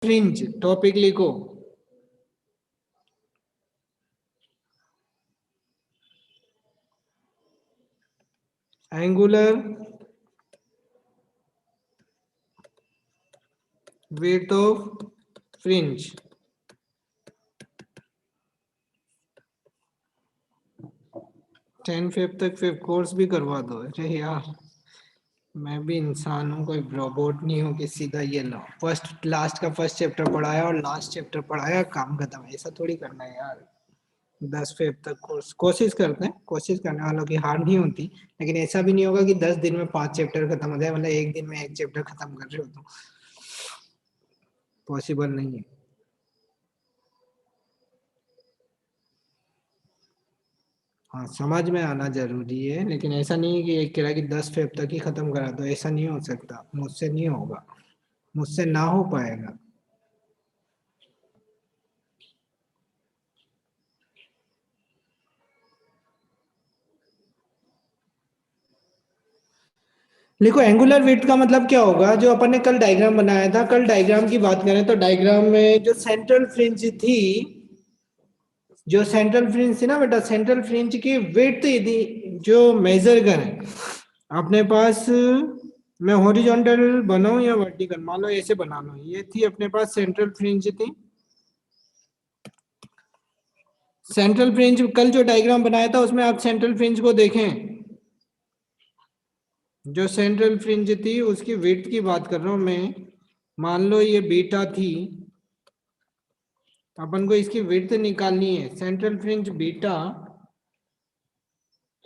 Fringe topic लिखो। Angular width of fringe. Ten Feb तक फिर कोर्स भी करवा दो। अरे यार मैं भी इंसान हूँ, कोई रोबोट नहीं हूँ कि सीधा ये लो फर्स्ट लास्ट का फर्स्ट चैप्टर पढ़ाया और लास्ट चैप्टर पढ़ाया काम खत्म। ऐसा थोड़ी करना है यार। 10 फेब तक कोर्स कोशिश करते हैं, कोशिश करने वालों की हार नहीं होती। लेकिन ऐसा भी नहीं होगा कि 10 दिन में 5 चैप्टर खत्म हो जाए, मतलब एक दिन में एक चैप्टर खत्म कर रहे हो तो पॉसिबल नहीं है। हाँ समझ में आना जरूरी है, लेकिन ऐसा नहीं है कि एक कह रहा कि 10 फेब तक ही खत्म करा दो, ऐसा नहीं हो सकता। मुझसे नहीं होगा, मुझसे ना हो पाएगा। देखो एंगुलर विड्थ का मतलब क्या होगा, जो अपन ने कल डायग्राम बनाया था, कल डायग्राम की बात करें तो डायग्राम में जो सेंट्रल फ्रिंज थी, जो सेंट्रल फ्रिंज थी ना बेटा, सेंट्रल फ्रिंज की विड्थ थी जो मेजर करें अपने पास। मैं हॉरिजॉन्टल बनाऊं या वर्टिकल, मान लो ऐसे बना लो, ये थी अपने पास सेंट्रल फ्रिंज थी। सेंट्रल फ्रिंज कल जो डायग्राम बनाया था उसमें आप सेंट्रल फ्रिंज को देखें, जो सेंट्रल फ्रिंज थी उसकी विड्थ की बात कर रहा हूं मैं। मान लो ये बीटा थी, अपन को इसकी विड्थ निकालनी है, सेंट्रल फ्रिंज बीटा,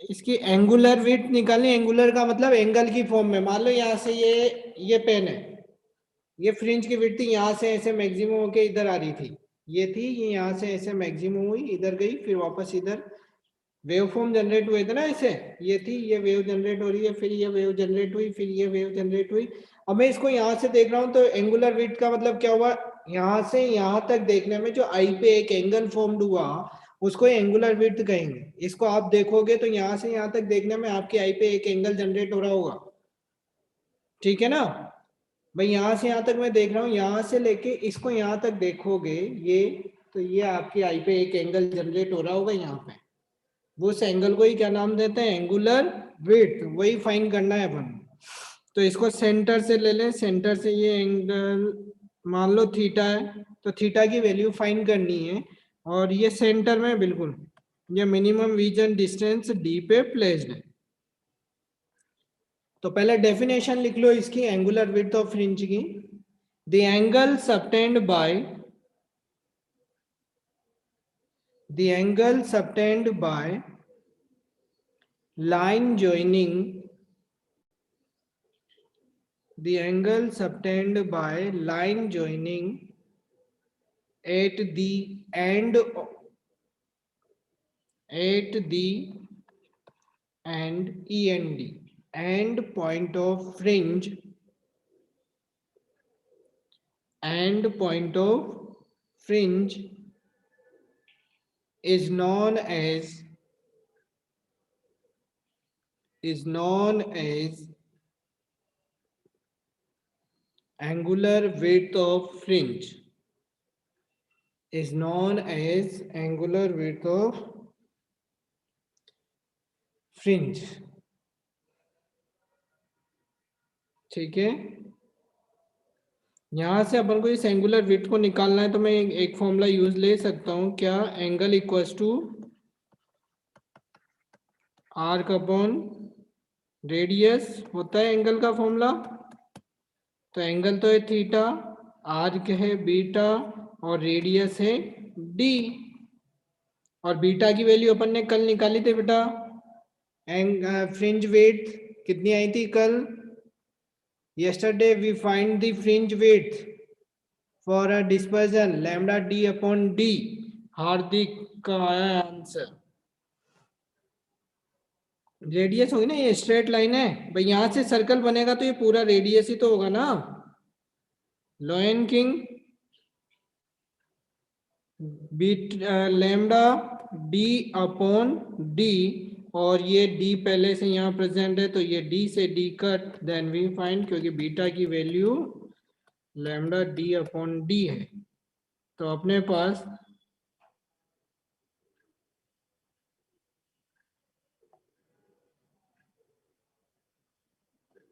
इसकी एंगुलर विड्थ निकालनी। एंगुलर का मतलब एंगल की फॉर्म में। मान लो यहाँ से ये पेन है, ये फ्रिंज की विड्थ यहाँ से ऐसे मैक्सिमम होके इधर आ रही थी, ये थी, ये यहाँ से ऐसे मैक्सिमम हुई, इधर गई, फिर वापस इधर वेव फॉर्म जनरेट हुए थे ना ऐसे, ये थी, ये वेव जनरेट हो रही है, फिर ये वेव जनरेट हुई, फिर ये वेव जनरेट हुई। अब मैं इसको यहाँ से देख रहा हूँ तो एंगुलर विड्थ का मतलब क्या हुआ, यहाँ से यहाँ तक देखने में जो आई पे एक एंगल फॉर्म्ड हुआ उसको एंगुलर विड्थ कहेंगे। इसको आप देखोगे तो यहाँ से यहाँ तक देखने में आपकी आई पे एक एंगल जनरेट हो रहा होगा, ठीक है ना भाई। यहाँ से यहाँ तक मैं देख रहा हूँ, यहाँ से लेके इसको यहाँ तक देखोगे ये, तो ये आपकी आई पे एक एंगल जनरेट हो रहा होगा यहाँ पे। वो उस एंगल को ही क्या नाम देते हैं, एंगुलर विड्थ। वही फाइंड करना है अपन। तो इसको सेंटर से ले लें, सेंटर से ये एंगल मान लो थीटा है, तो थीटा की वैल्यू फाइंड करनी है, और ये सेंटर में बिल्कुल ये मिनिमम विजन डिस्टेंस डी पे प्लेस्ड है। तो पहले डेफिनेशन लिख लो इसकी एंगुलर विड्थ ऑफ फ्रिंज की। The angle subtend by, the angle subtend by line joining, the angle subtended by line joining at the end and end point of fringe, end point of fringe is known as angular width of fringe, is known as angular width of fringe, ठीक है। यहाँ से अपन को इस angular width को निकालना है, तो मैं एक फॉर्मूला यूज ले सकता हूँ क्या, angle equals to arc upon radius होता है एंगल का फॉर्मूला। तो एंगल तो है थीटा, आर्क है बीटा, और रेडियस है डी। और बीटा की वैल्यू अपन ने कल निकाली थी बेटा, फ्रिंज विड्थ कितनी आई थी कल, yesterday we find the fringe width for a dispersion lambda d upon d। हार्दिक का आया आंसर। रेडियस होगी ना, ये स्ट्रेट लाइन है भाई, यहां से सर्कल बनेगा तो ये पूरा रेडियस ही तो होगा ना। लोएन किंग बीट लैम्डा डी अपॉन डी, और ये डी पहले से यहाँ प्रेजेंट है तो ये डी से D cut, then we find, क्योंकि बीटा की value lambda D upon D है, तो अपने पास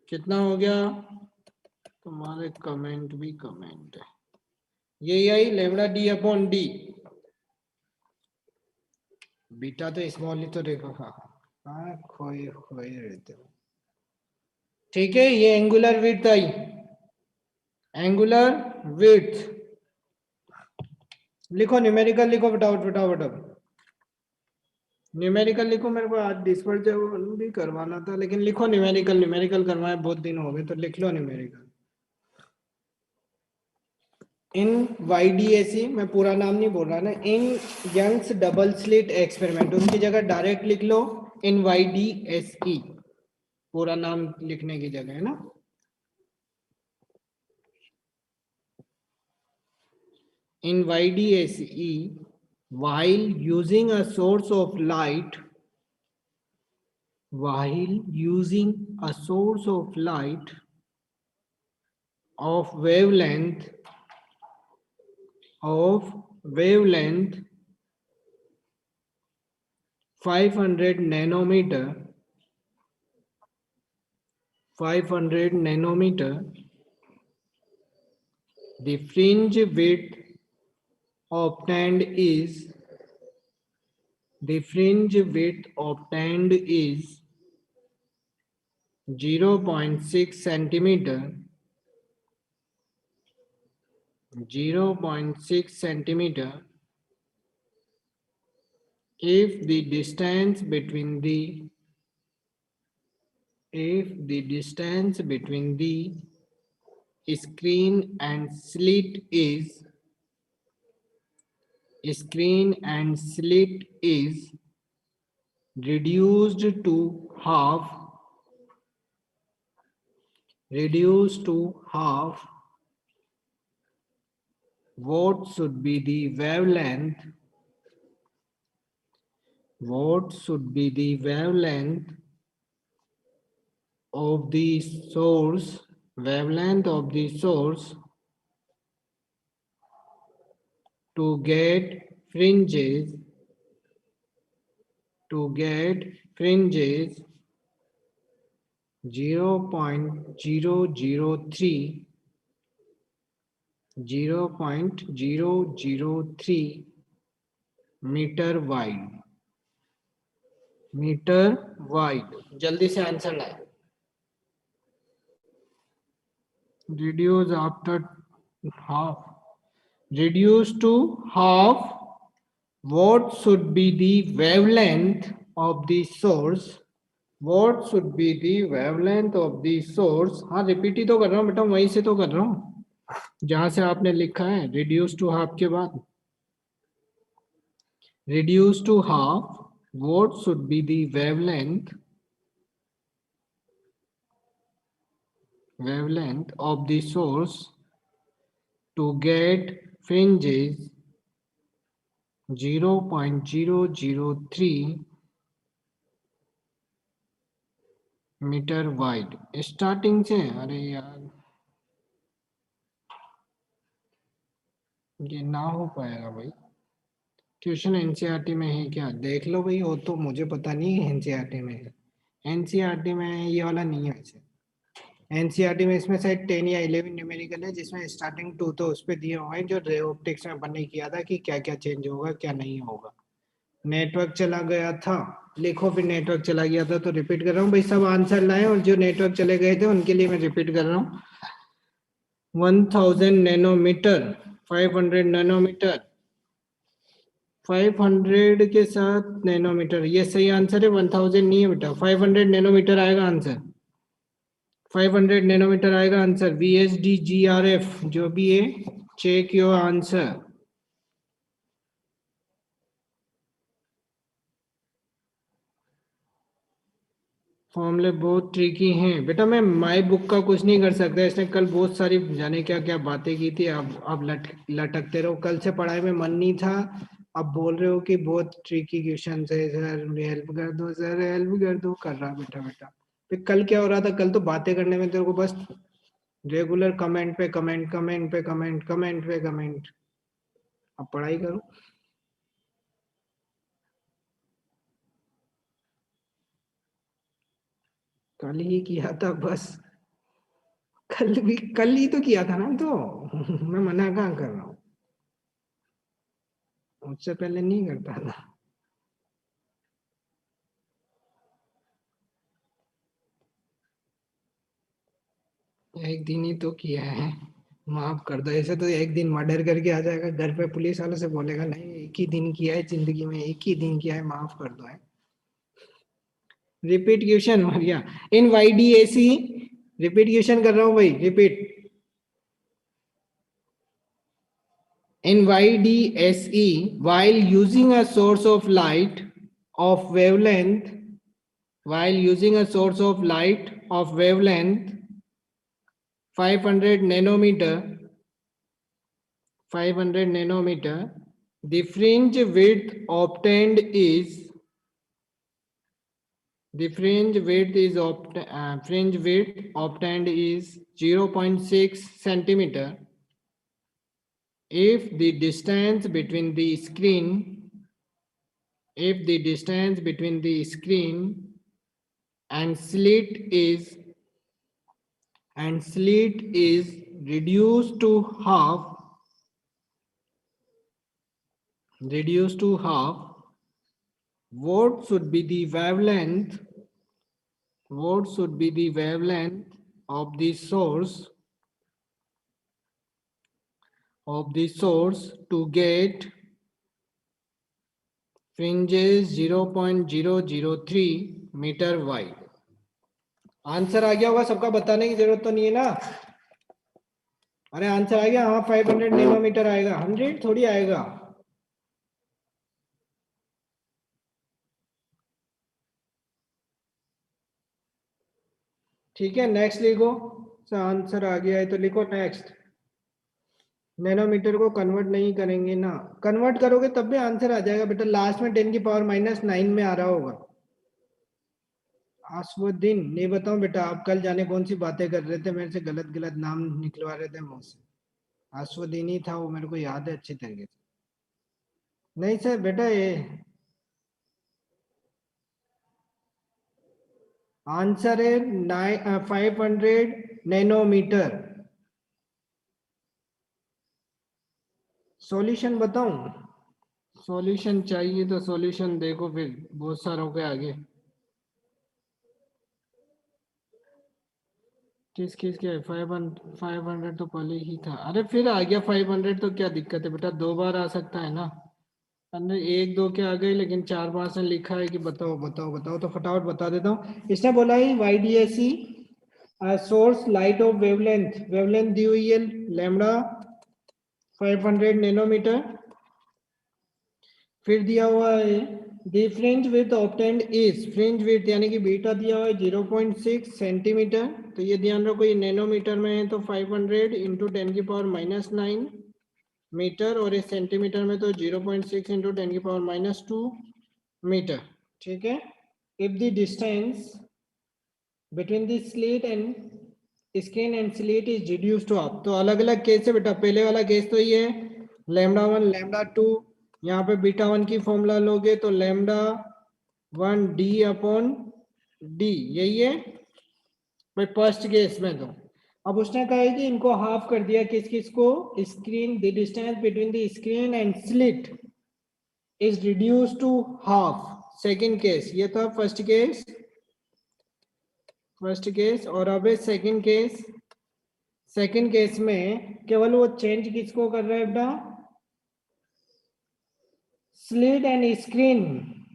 कितना हो गया? तुम्हारे कमेंट भी कमेंट है, यही आई lambda D upon D. Beta तो स्मॉल ही तो देखो, हाँ खोए खोए रहते हो। ठीक है, ये एंगुलर विड्थ आई, एंगुलर विड्थ। लिखो न्यूमेरिकल, लिखो फटाफट फटाफट। न्यूमेरिकल लिखो, मेरे को आज डिस्पर्स भी करवाना था, लेकिन लिखो न्यूमेरिकल, न्यूमेरिकल करवाए बहुत दिन हो गए, तो लिख लो न्यूमेरिकल। इन YDAC, मैं पूरा नाम नहीं बोल रहा ना, in Young's double slit experiment, उसकी जगह डायरेक्ट लिख लो इन YDSE, पूरा नाम लिखने की जगह, है ना। In YDSE, while using a source of light, of wavelength 500 nanometer, the fringe width obtained is 0.6 centimeter, 0.6 centimeter if the distance between the screen and slit is reduced to half, what should be the wavelength of the source, to get fringes 0.003 metre wide. जल्दी से answer लाए। reduce to half, what should be the wavelength of the source, हाँ repeat ही तो कर रहा हूँ बेटा, वहीं से तो कर रहा हूँ जहां से आपने लिखा है। रिड्यूस टू हाफ के बाद reduce to half, what should be the wavelength of the source to get fringes 0.003 metre wide. Starting से, अरे यार ये ना हो पाएगा भाई। क्वेश्चन एनसीईआरटी में है क्या? देख लो भाई, हो तो मुझे पता नहीं है एनसीईआरटी में है। एनसीईआरटी में ये वाला नहीं है वैसे। एनसीईआरटी में इसमें शायद 10 या 11 न्यूमेरिकल है, जिसमें स्टार्टिंग 2 तो उस पर दिए हुए हैं, जो रे ऑप्टिक्स में अपन ने किया था कि क्या क्या चेंज होगा क्या नहीं होगा। नेटवर्क चला गया था, लिखो फिर नेटवर्क चला गया था, तो रिपीट कर रहा हूँ भाई, सब आंसर लाए, और जो नेटवर्क चले गए थे उनके लिए मैं रिपीट कर रहा हूँ। 1000 नैनोमीटर, 500 नैनोमीटर, 500 के साथ नैनोमीटर, ये सही आंसर है। 1000 नहीं है बेटा, 500 नैनोमीटर आएगा आंसर, 500 नैनोमीटर आएगा आंसर। VSD/GRF जो भी है, चेक योर आंसर। फॉर्मूले बहुत ट्रिकी हैं बेटा, मैं माई बुक का कुछ नहीं कर सकता। इसने कल बहुत सारी जाने क्या क्या बातें की थी, अब लटकते रहो। कल से पढ़ाई में मन नहीं था, अब बोल रहे हो कि बहुत ट्रिकी क्वेश्चन है सर, हेल्प कर दो सर, हेल्प कर दो। कर रहा बेटा। फिर कल क्या हो रहा था? कल तो बातें करने में तेरे को बस रेगुलर कमेंट पे कमेंट, कमेंट पे कमेंट, कमेंट पे कमेंट। अब पढ़ाई करो। कल ही किया था बस, कल ही तो किया था ना, तो मैं मना कहाँ कर रहा हूँ, उससे पहले नहीं करता था। एक दिन ही तो किया है, माफ कर दो। ऐसे तो एक दिन मर्डर करके आ जाएगा घर पे, पुलिस वालों से बोलेगा नहीं एक ही दिन किया है जिंदगी में, एक ही दिन किया है, माफ कर दो है। रिपीट क्वेश्चन मारिया इन YDAC, रिपीट क्वेश्चन कर रहा हूँ भाई, repeat. In YDSE, while using a source of light of wavelength, while using a source of light of wavelength 500 nanometer, 500 nanometer, the fringe width obtained is, the fringe width is fringe width obtained is 0.6 centimeter. If the distance between the screen, if the distance between the screen and slit is reduced to half, what should be the wavelength, what should be the wavelength of the source to get fringes 0.003 metre wide. Answer आ गया होगा सबका, बताने की जरूरत तो नहीं है ना। अरे आंसर आ गया, हाँ 500 नैनोमीटर आएगा, 100 थोड़ी आएगा। ठीक है नेक्स्ट लिखो, आंसर आ गया है तो लिखो नेक्स्ट। नैनोमीटर को कन्वर्ट नहीं करेंगे ना, कन्वर्ट करोगे तब भी आंसर आ जाएगा बेटा, लास्ट में 10⁻⁹ में आ रहा होगा। आसवुद्दीन नहीं बताऊं बेटा, आप कल जाने कौन सी बातें कर रहे थे मेरे से, गलत गलत नाम निकलवा रहे थे मुझसे। आसवुद्दीन ही था वो, मेरे को याद है अच्छी तरीके से। नहीं सर बेटा, ये आंसर है 500 नैनोमीटर। सॉल्यूशन बताऊं? सॉल्यूशन चाहिए तो सॉल्यूशन देखो फिर, बहुत सारों के आगे। किस के है 500 तो पहले ही था। अरे फिर आ गया 500 तो क्या दिक्कत है बेटा, 2 बार आ सकता है ना। अंदर 1 2 के आ गए, लेकिन 4 5 ने लिखा है कि बताओ बताओ बताओ, तो फटाफट बता देता हूँ। इसने बोला है YDAC source light of wavelength, wavelength दी हुई है लैम्डा 500 नैनोमीटर। फिर दिया हुआ है the fringe width obtained is, fringe width यानी कि बीटा दिया हुआ है 0.6 सेंटीमीटर। तो ये ध्यान रखो, ये नैनोमीटर में है तो 500 इंटू 10⁻⁹ मीटर, और इस सेंटीमीटर में तो 0.6 इंटू 10⁻⁻2 मीटर। ठीक है। If the distance between the slit and screen and slit is reduce to half, तो अलग अलग केस है बेटा। पहले वाला केस तो ये λ1 λ2, यहाँ पे β1 की फॉर्मूला लोगे तो λ1 d/d, यही है भाई फर्स्ट केस में। तो अब उसने कहा है कि इनको हाफ कर दिया, किस किस को, screen, the distance between the screen and slit is reduce to half, second case. ये था फर्स्ट केस, और अब सेकंड केस। सेकंड केस में केवल वो चेंज किसको कर रहा है बेटा, स्लिट एंड स्क्रीन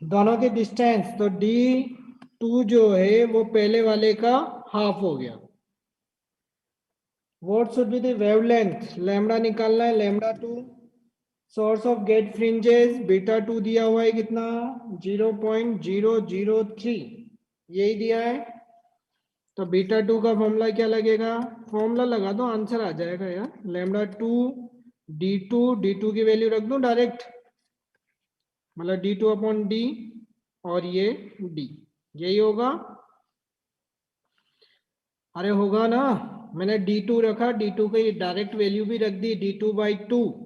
दोनों के डिस्टेंस, तो D2 जो है वो पहले वाले का हाफ हो गया। What should be the wavelength, lambda निकालना है, λ2 सोर्स ऑफ गेट फ्रिंजेस β2 दिया हुआ है कितना, 0.003, यही दिया है। तो β2 का फॉर्मूला क्या लगेगा, फॉर्मूला लगा दो आंसर आ जाएगा यार, λ2 d2 की वैल्यू रख दो डायरेक्ट, मतलब D2/d, और ये d, यही होगा। अरे होगा ना, मैंने d2 रखा, d2 की डायरेक्ट वैल्यू भी रख दी d2/2।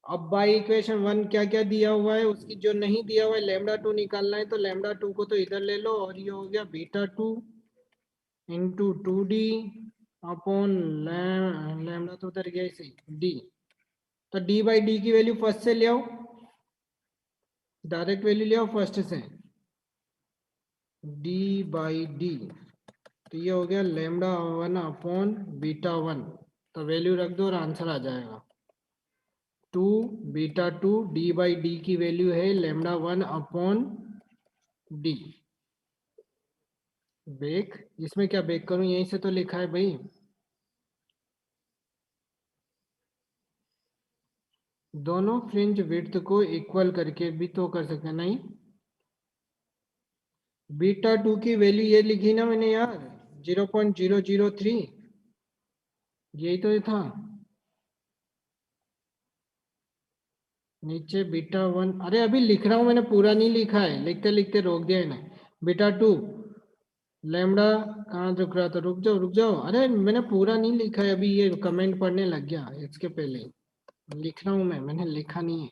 अब बाई इक्वेशन 1 क्या क्या दिया हुआ है, उसकी जो नहीं दिया हुआ है λ2 निकालना है, तो λ2 को तो इधर ले लो और ये हो गया β2 इंटू 2d अपॉन लैम्डा तो उधर गया इसे d। तो d/d की वैल्यू फर्स्ट से ले आओ, डायरेक्ट वैल्यू ले आओ फर्स्ट से, d/d तो ये हो गया λ1 अपॉन β1। तो वैल्यू रख दो और आंसर आ जाएगा 2 β2 d/d की वैल्यू है λ1 अपॉन d। बेक, इसमें क्या बेक करूं, यहीं से तो लिखा है भाई। दोनों फ्रिंज विड्थ को इक्वल करके भी तो कर सकते हैं, नहीं β2 की वैल्यू ये लिखी ना मैंने यार 0.003, यही तो ये था नीचे β1। अरे अभी लिख रहा हूं मैंने, पूरा नहीं लिखा है, लिखते लिखते रोक दिया है β2 लैम्डा कहाँ रुक रहा था, रुक जाओ रुक जाओ, अरे मैंने पूरा नहीं लिखा है अभी, ये कमेंट पढ़ने लग गया, इसके पहले लिख रहा हूं मैंने लिखा नहीं है।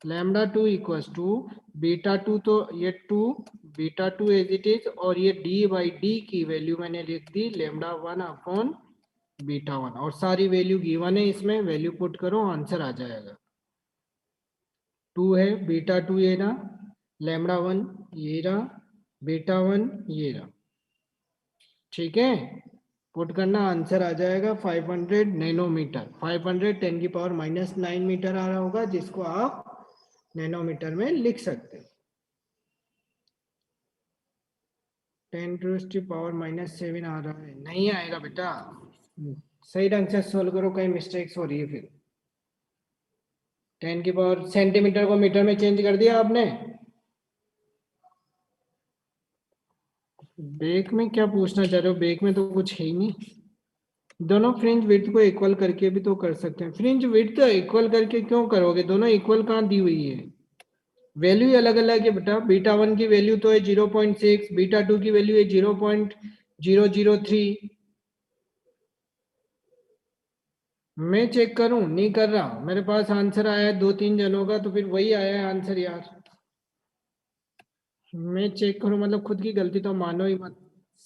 λ2 इक्वल्स टू β2, तो ये 2 β2 एज इट इज, और ये d/d की वैल्यू मैंने लिख दी λ1 अपॉन β1, और सारी वैल्यू गिवन है इसमें, वैल्यू पुट करो आंसर आ जाएगा। 2 है β2 ये रहा, λ1 ये रहा, β1 ये रहा, ठीक है पुट करना आंसर आ जाएगा 500 नैनोमीटर। 500 10⁻⁹ मीटर आ रहा होगा, जिसको आप नैनोमीटर में लिख सकते हैं। 10⁻⁷ आ रहा है, नहीं आएगा बेटा, सही ढंग से सोल्व करो, कहीं मिस्टेक्स हो रही है फिर। 10 की पावर सेंटीमीटर को मीटर में चेंज कर दिया आपने। बेक में क्या पूछना चाह रहे हो, बेक में तो कुछ है ही नहीं। दोनों फ्रिंज विड्थ को इक्वल करके भी तो कर सकते हैं। फ्रिंज विड्थ इक्वल करके क्यों करोगे, दोनों इक्वल कहाँ दी हुई है, वैल्यू अलग अलग है बेटा। β1 की वैल्यू तो है 0.6, β2 की वैल्यू है 0.003। मैं चेक करूं, नहीं कर रहा, मेरे पास आंसर आया है 2-3 जनों का, तो फिर वही आया है आंसर यार। मैं चेक करूं मतलब खुद की गलती तो मानो ही मत।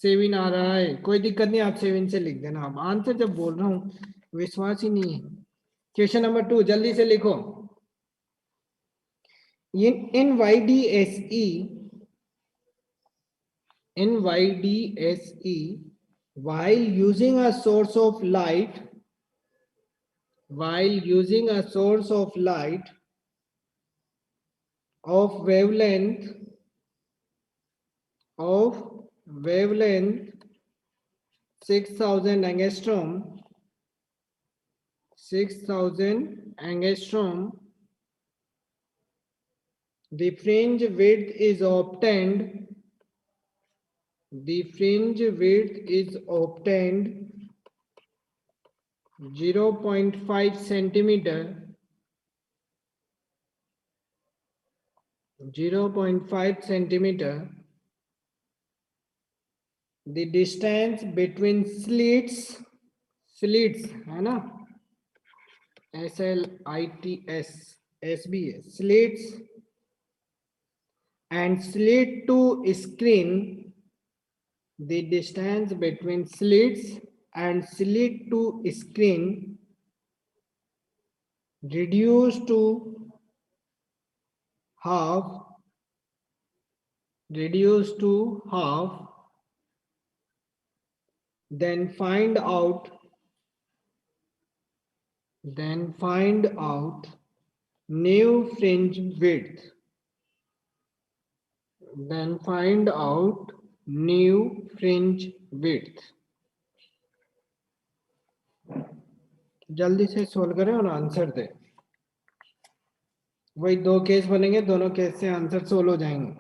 7 आ रहा है, कोई दिक्कत नहीं, आप 7 से लिख देना। अब आंसर जब बोल रहा हूं विश्वास ही नहीं है। क्वेश्चन नंबर 2 जल्दी से लिखो। in YDSE, while using a source of light of wavelength 6000 angstrom, the fringe width is obtained 0.5 centimeter, 0.5 centimeter. The distance between slits है ना, SLITS SBA slits and slit to screen, the distance between slits and slit to screen reduced to half, then find out new fringe width. जल्दी से solve करें और answer दें। वही 2 case बनेंगे, दोनों केस से आंसर सोल्व हो जाएंगे।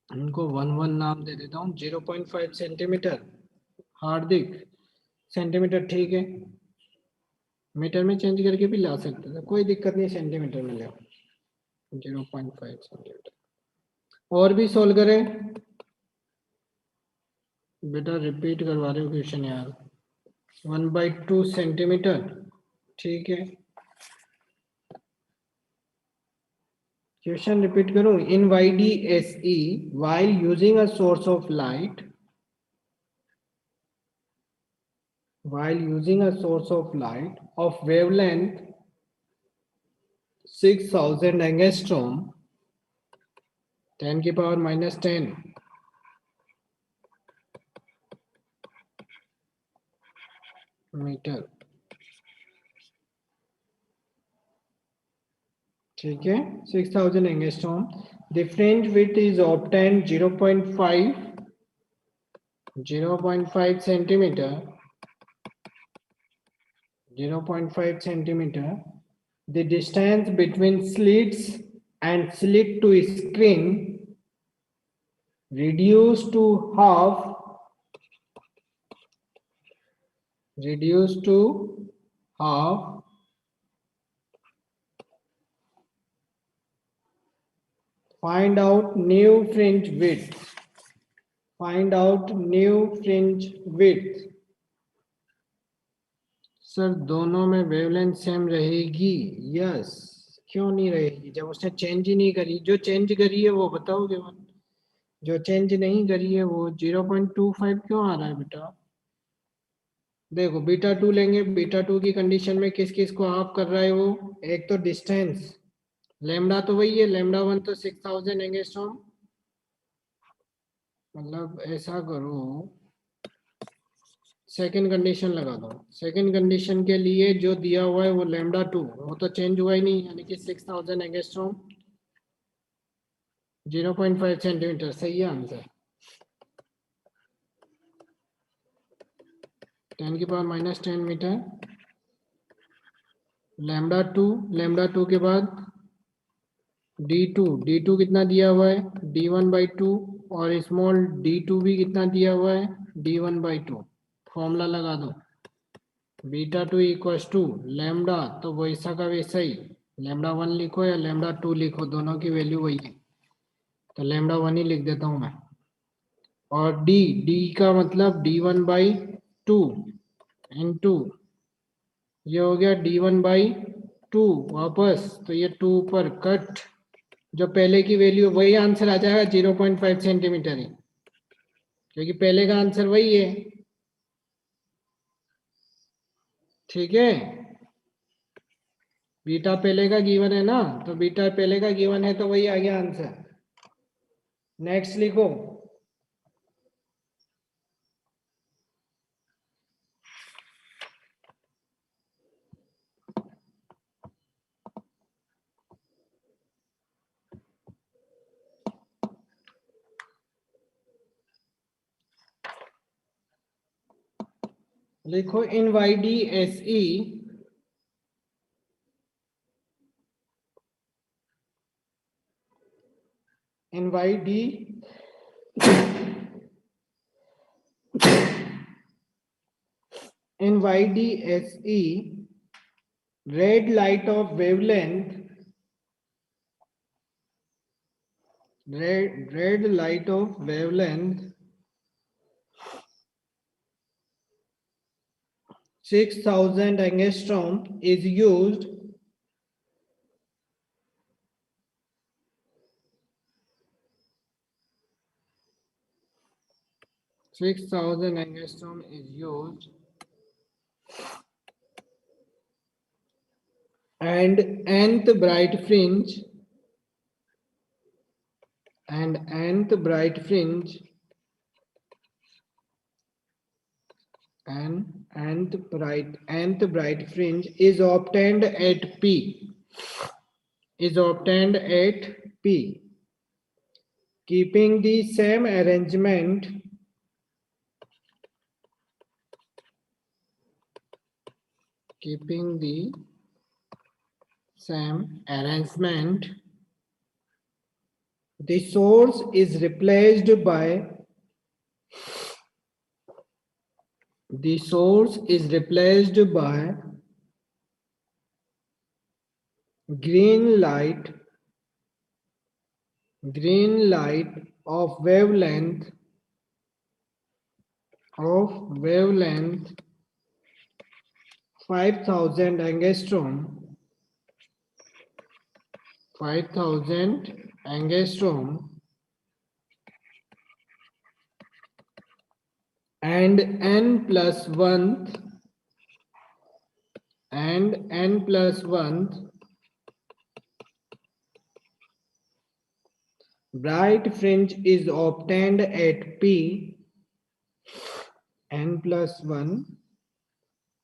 इनको 1 नाम दे देता हूँ। 0.5 सेंटीमीटर, हार्दिक सेंटीमीटर ठीक है, मीटर में चेंज करके भी ला सकते थे, कोई दिक्कत नहीं, सेंटीमीटर में ले 0.5 सेंटीमीटर। और भी सोल्व करें, बेटा रिपीट करवा रहे हो क्वेश्चन यार। 1/2 सेंटीमीटर, ठीक है। क्वेश्चन रिपीट करूं। इन YDSE while using a source of light, of wavelength 6000 angstrom, 10 की पावर -10 मीटर, ठीक है। 6000 angstrom. The fringe width is obtained 0.5 centimetre, 0.5 centimeter. The distance between slits and slit to screen reduced to half, Find out new fringe width. Sir दोनों में wavelength same रहेगी। Yes, क्यों नहीं रहेगी जब उसने चेंज ही नहीं करी। जो चेंज करी है वो बताओगे, जो चेंज नहीं करी है वो 0.25 क्यों आ रहा है बेटा। देखो बीटा 2 लेंगे, बीटा 2 की कंडीशन में किस किस को ऑफ कर रहा है वो। एक तो डिस्टेंस, लैम्डा तो वही है, लैम्डा 1 तो 6000 एंगस्ट्रॉम। मतलब ऐसा करो, सेकंड कंडीशन लगा दो। सेकंड कंडीशन के लिए जो दिया हुआ है वो लैम्डा 2, वो तो चेंज हुआ ही नहीं, यानी कि 6000 एंगस्ट्रॉम 0.5 सेंटीमीटर, सही है आंसर। 10 की पावर -10 मीटर। लैम्डा 2 के बाद D2 कितना दिया हुआ है, D1/2, और स्मॉल d2 भी कितना दिया हुआ है, D1/2। फॉर्मूला लगा दो। बीटा 2 इक्वल्स टू लैम्डा, तो वैसा का वैसा ही, लैम्डा 1 लिखो या लैम्डा 2 लिखो, दोनों की वैल्यू वही है, तो लैम्डा 1 ही लिख देता हूं मैं। और डी का मतलब D1/2 इंटू, ये हो गया D1/2 वापस, तो ये 2 पर कट, जो पहले की वैल्यू वही आंसर आ जाएगा 0.5 सेंटीमीटर ही, क्योंकि पहले का आंसर वही है, ठीक है। बीटा पहले का गिवन है ना, तो बीटा पहले का गिवन है तो वही आ गया आंसर। नेक्स्ट लिखो। लिखो इन YDSE in YDSE, red light of wavelength, red light of wavelength 6000 angstrom is used and nth bright fringe is obtained at P, keeping the same arrangement the source is replaced by green light of wavelength of wavelength 5000 angstrom, 5000 angstrom and n plus 1th bright fringe is obtained at P, n plus 1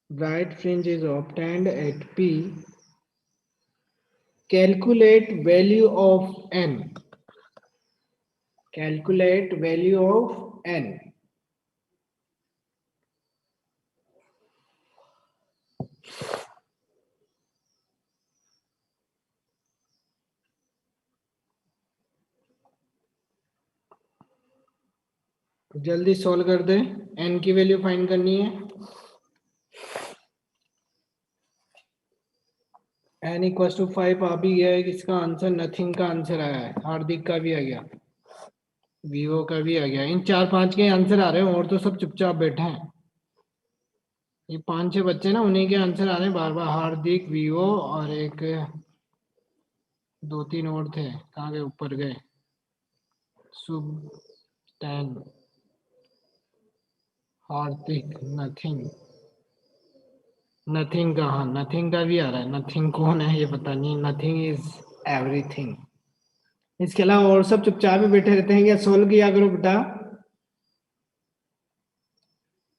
bright fringe is obtained at P. Calculate value of n. Calculate value of n. जल्दी solve कर दे, n की value find करनी है। n equal to 5 आ भी गया है, किसका answer? Nothing का आंसर आया है, हार्दिक का भी आ गया, वीवो का भी आ गया। इन 4-5 के आंसर आ रहे हैं और तो सब चुपचाप बैठे हैं। ये 5-6 बच्चे ना, उन्हीं के आंसर आ रहे हैं बार बार। हार्दिक, वीवो और एक 2-3 और थे, कहाँ गए? ऊपर गए। शुभ, स्टैन, हार्दिक, नथिंग। नथिंग का, हाँ नथिंग का भी आ रहा है। नथिंग कौन है ये पता नहीं। Nothing is everything. इसके अलावा और सब चुपचाप ही बैठे रहते हैं। क्या सोल्व किया करो बेटा।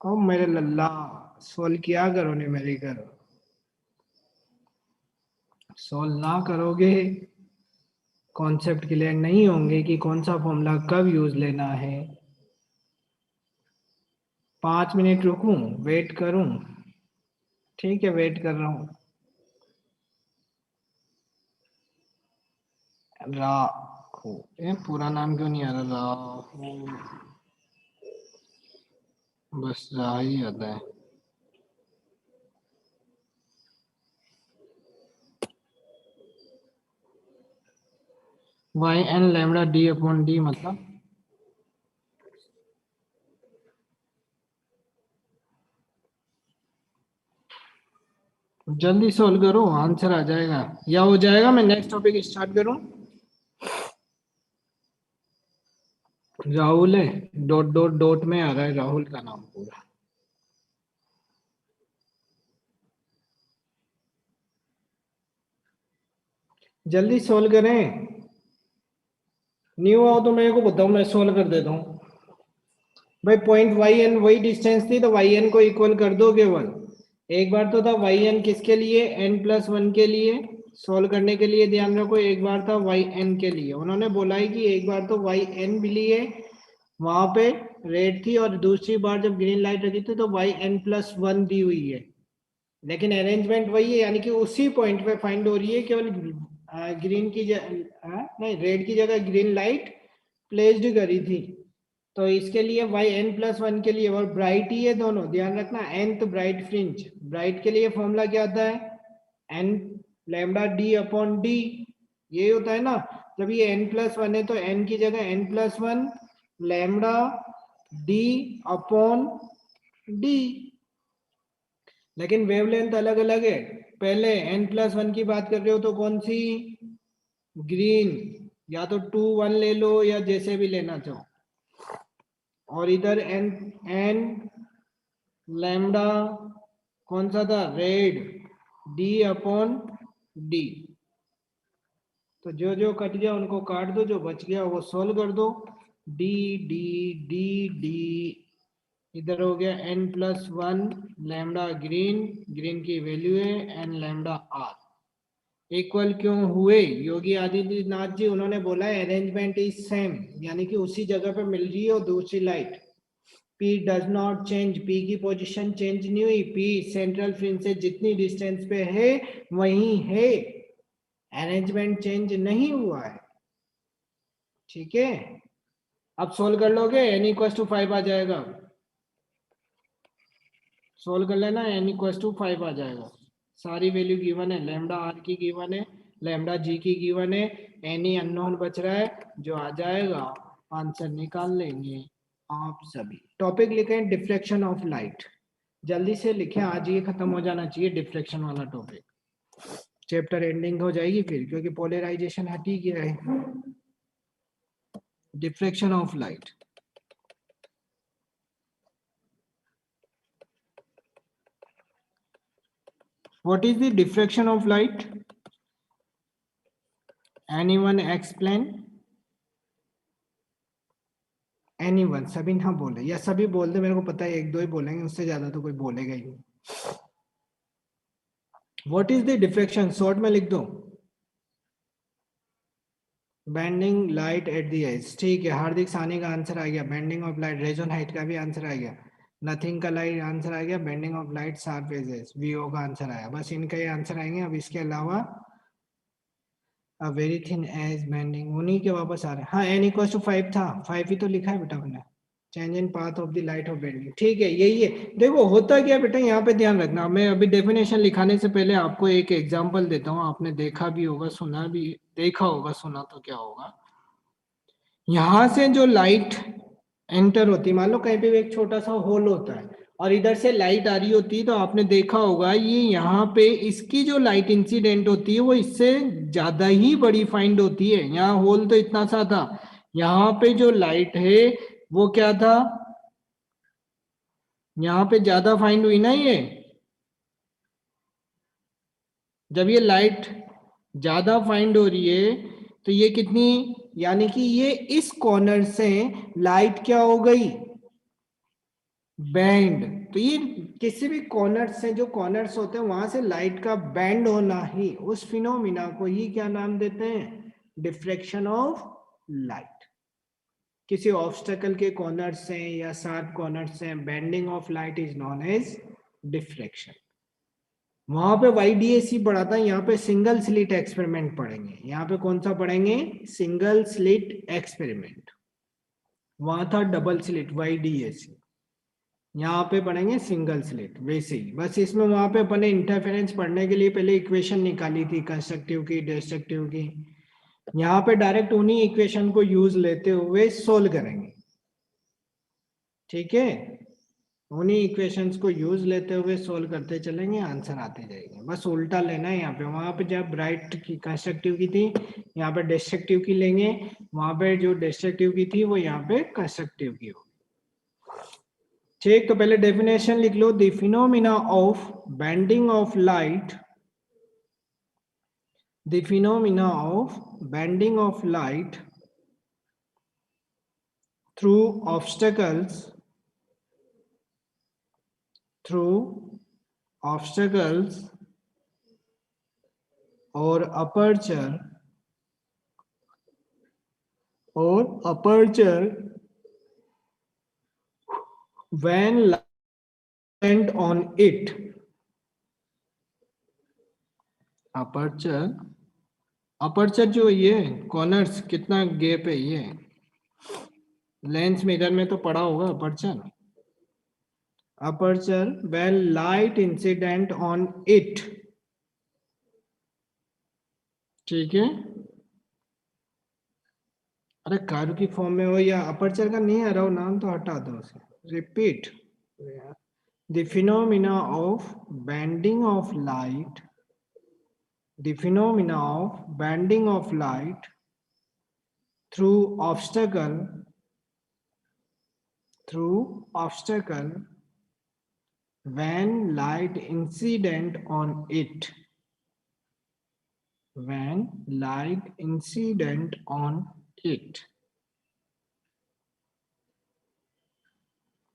ओ मेरे लल्ला, सोल्व किया करो, नहीं मेरी करो। सोल्व ना करोगे कॉन्सेप्ट क्लियर नहीं होंगे कि कौन सा फॉर्मूला कब यूज लेना है। 5 मिनट रुकूं, वेट करूं? ठीक है, वेट कर रहा हूं। राहु, ये पूरा नाम क्यों नहीं आ रहा? राहु, बस रा ही आता है। Y N lambda D upon D मतलब जल्दी सोल्व करो, आंसर आ जाएगा या हो जाएगा। मैं नेक्स्ट टॉपिक स्टार्ट करूं। राहुल है, डॉट डॉट डॉट में आ रहा है राहुल का नाम पूरा। जल्दी सोल्व करें। न्यू आओ तो मेरे को बताओ, मैं सोल्व कर देता हूँ। भाई पॉइंट वाई एन वही डिस्टेंस थी, तो वाई एन को इक्वल कर दो केवल। एक बार तो था वाई एन किसके लिए? n प्लस 1 के लिए। सोल्व करने के लिए ध्यान रखो, एक बार था वाई एन के लिए। उन्होंने बोला है कि एक बार तो वाई एन भी लिए, वहां पे रेड थी, और दूसरी बार जब ग्रीन लाइट रखी थी तो वाई एन प्लस 1 दी हुई है। लेकिन अरेंजमेंट वही है, यानी कि उसी पॉइंट पे फाइंड हो रही है, केवल ग्रीन की नहीं, रेड की जगह ग्रीन लाइट प्लेस्ड करी थी। तो इसके लिए वाई एन प्लस 1 के लिए, और ब्राइट ही है दोनों, ध्यान रखना। nth ब्राइट फ्रिंज, ब्राइट के लिए फॉर्मूला क्या आता है? n lambda D upon D, यही होता है ना। जब ये n प्लस 1 है तो n की जगह n plus 1 lambda D upon D. लेकिन वेवलेंथ अलग अलग है। पहले n प्लस 1 की बात कर रहे हो तो कौन सी? ग्रीन, या तो 2-1 ले लो या जैसे भी लेना चाहो। और इधर n लैम्डा कौन सा था? Red, d upon D. तो जो जो कट गया उनको काट दो, जो बच गया वो सोल्व कर दो। d d d d, इधर हो गया n plus 1 lambda green, green की वैल्यू है n लैम्डा आर। इक्वल क्यों हुए? योगी आदित्यनाथ जी, उन्होंने बोला है अरेंजमेंट इज सेम, यानी कि उसी जगह पे मिल रही है और दूसरी light. P does not change, P की पोजीशन चेंज नहीं हुई। P सेंट्रल फ्रिंज से जितनी डिस्टेंस पे है वही है, अरेंजमेंट चेंज नहीं हुआ है। ठीक है, अब सोल्व कर लोगे, n इक्वल टू 5 आ जाएगा। सोल्व कर लेना, n इक्वल टू 5 आ जाएगा। सारी वैल्यू गिवन है, लैम्डा आर की गिवन है, लैम्डा जी की गिवन है, n ही अननोन बच रहा है। जो आ जाएगा आंसर निकाल लेंगे। आप सभी टॉपिक लिखें डिफ्रेक्शन ऑफ लाइट, जल्दी से लिखें, आज ये खत्म हो जाना चाहिए डिफ्रेक्शन वाला टॉपिक, चैप्टर एंडिंग हो जाएगी फिर, क्योंकि पोलराइजेशन हट ही गया है। Diffraction of light, what is the diffraction of light? Anyone explain? Anyone, सभी ना बोले या सभी बोल दे, मेरे को पता है एक दो ही बोलेंगे, उससे ज्यादा तो कोई बोलेगा ही नहीं। What is the diffraction, short में लिख दो। Bending light at the edge, ठीक है, हार्दिक सानी का आंसर आ गया। बेंडिंग ऑफ लाइट, रेजोन हाइट का भी आंसर आ गया। नथिंग का लाइट आंसर आ गया। Bending of light sharp edges, वीओ का आंसर आया। बस इनका ही आंसर आएंगे, अब इसके अलावा वेरी थिन एज बेंडिंग, उन्हीं के वापस आ रहे हैं। हाँ, एन इक्वल टू 5 था, 5 ही तो लिखा है बेटा मैंने। Change in path of the light of bending, ठीक है, यही है। देखो होता क्या बेटा, यहाँ पे ध्यान रखना, मैं अभी डेफिनेशन लिखाने से पहले आपको एक एग्जांपल देता हूँ, आपने देखा भी होगा, सुना भी, देखा होगा, सुना तो क्या होगा। यहाँ से जो लाइट एंटर होती है, मान लो कहीं पे एक छोटा सा होल होता है और इधर से लाइट आ रही होती है, तो आपने देखा होगा ये यहाँ पे इसकी जो लाइट इंसिडेंट होती है वो इससे ज्यादा ही बड़ी फाइंड होती है। यहाँ होल तो इतना सा था, यहाँ पे जो लाइट है वो क्या था, यहाँ पे ज्यादा फाइंड हुई ना ये। जब ये लाइट ज्यादा फाइंड हो रही है तो ये कितनी, यानी कि ये इस कॉर्नर से लाइट क्या हो गई, बैंड। तो ये किसी भी कॉर्नर से, जो कॉर्नर्स होते हैं वहां से लाइट का बैंड होना ही, उस फिनोमिना को ही क्या नाम देते हैं, डिफ्रेक्शन ऑफ लाइट। किसी ऑब्स्टेकल के कॉर्नर से या शार्प कॉर्नर से bending of light is known as diffraction. वहां पे YDAC पढ़ा था, यहाँ पे सिंगल स्लिट एक्सपेरिमेंट पढ़ेंगे। यहाँ पे कौन सा पढ़ेंगे, सिंगल स्लिट एक्सपेरिमेंट। वहां था डबल स्लिट YDAC, यहाँ पे पढ़ेंगे सिंगल स्लिट। वैसे ही बस इसमें वहां पे अपने इंटरफेरेंस पढ़ने के लिए पहले इक्वेशन निकाली थी, कंस्ट्रक्टिव की, डिस्ट्रक्टिव की। यहाँ पे डायरेक्ट उन्हीं इक्वेशन को यूज लेते हुए सोल्व करेंगे, ठीक है। उन्हीं इक्वेशंस को यूज लेते हुए सोल्व करते चलेंगे, आंसर आते जाएंगे। बस उल्टा लेना है यहाँ पे, वहां पे जब राइट की कंस्ट्रक्टिव की थी, यहाँ पे डिस्ट्रक्टिव की लेंगे। वहां पे जो डिस्ट्रक्टिव की थी वो यहाँ पे कंस्ट्रक्टिव की होगी, ठीक। तो पहले डेफिनेशन लिख लो, the phenomena of bending of light, the phenomena of bending of light through obstacles, through obstacles or aperture when light on it, aperture जो ये कॉर्नर्स कितना गैप है, ये लेंस मिरर में तो पड़ा होगा aperture when light incident on it, ठीक है। अरे कर्व की फॉर्म में हो या अपर्चर का नहीं आ रहा हो नाम तो हटा दो उसे, repeat. The phenomena of bending of light, the phenomena of bending of light through obstacle when light incident on it, when light incident on it,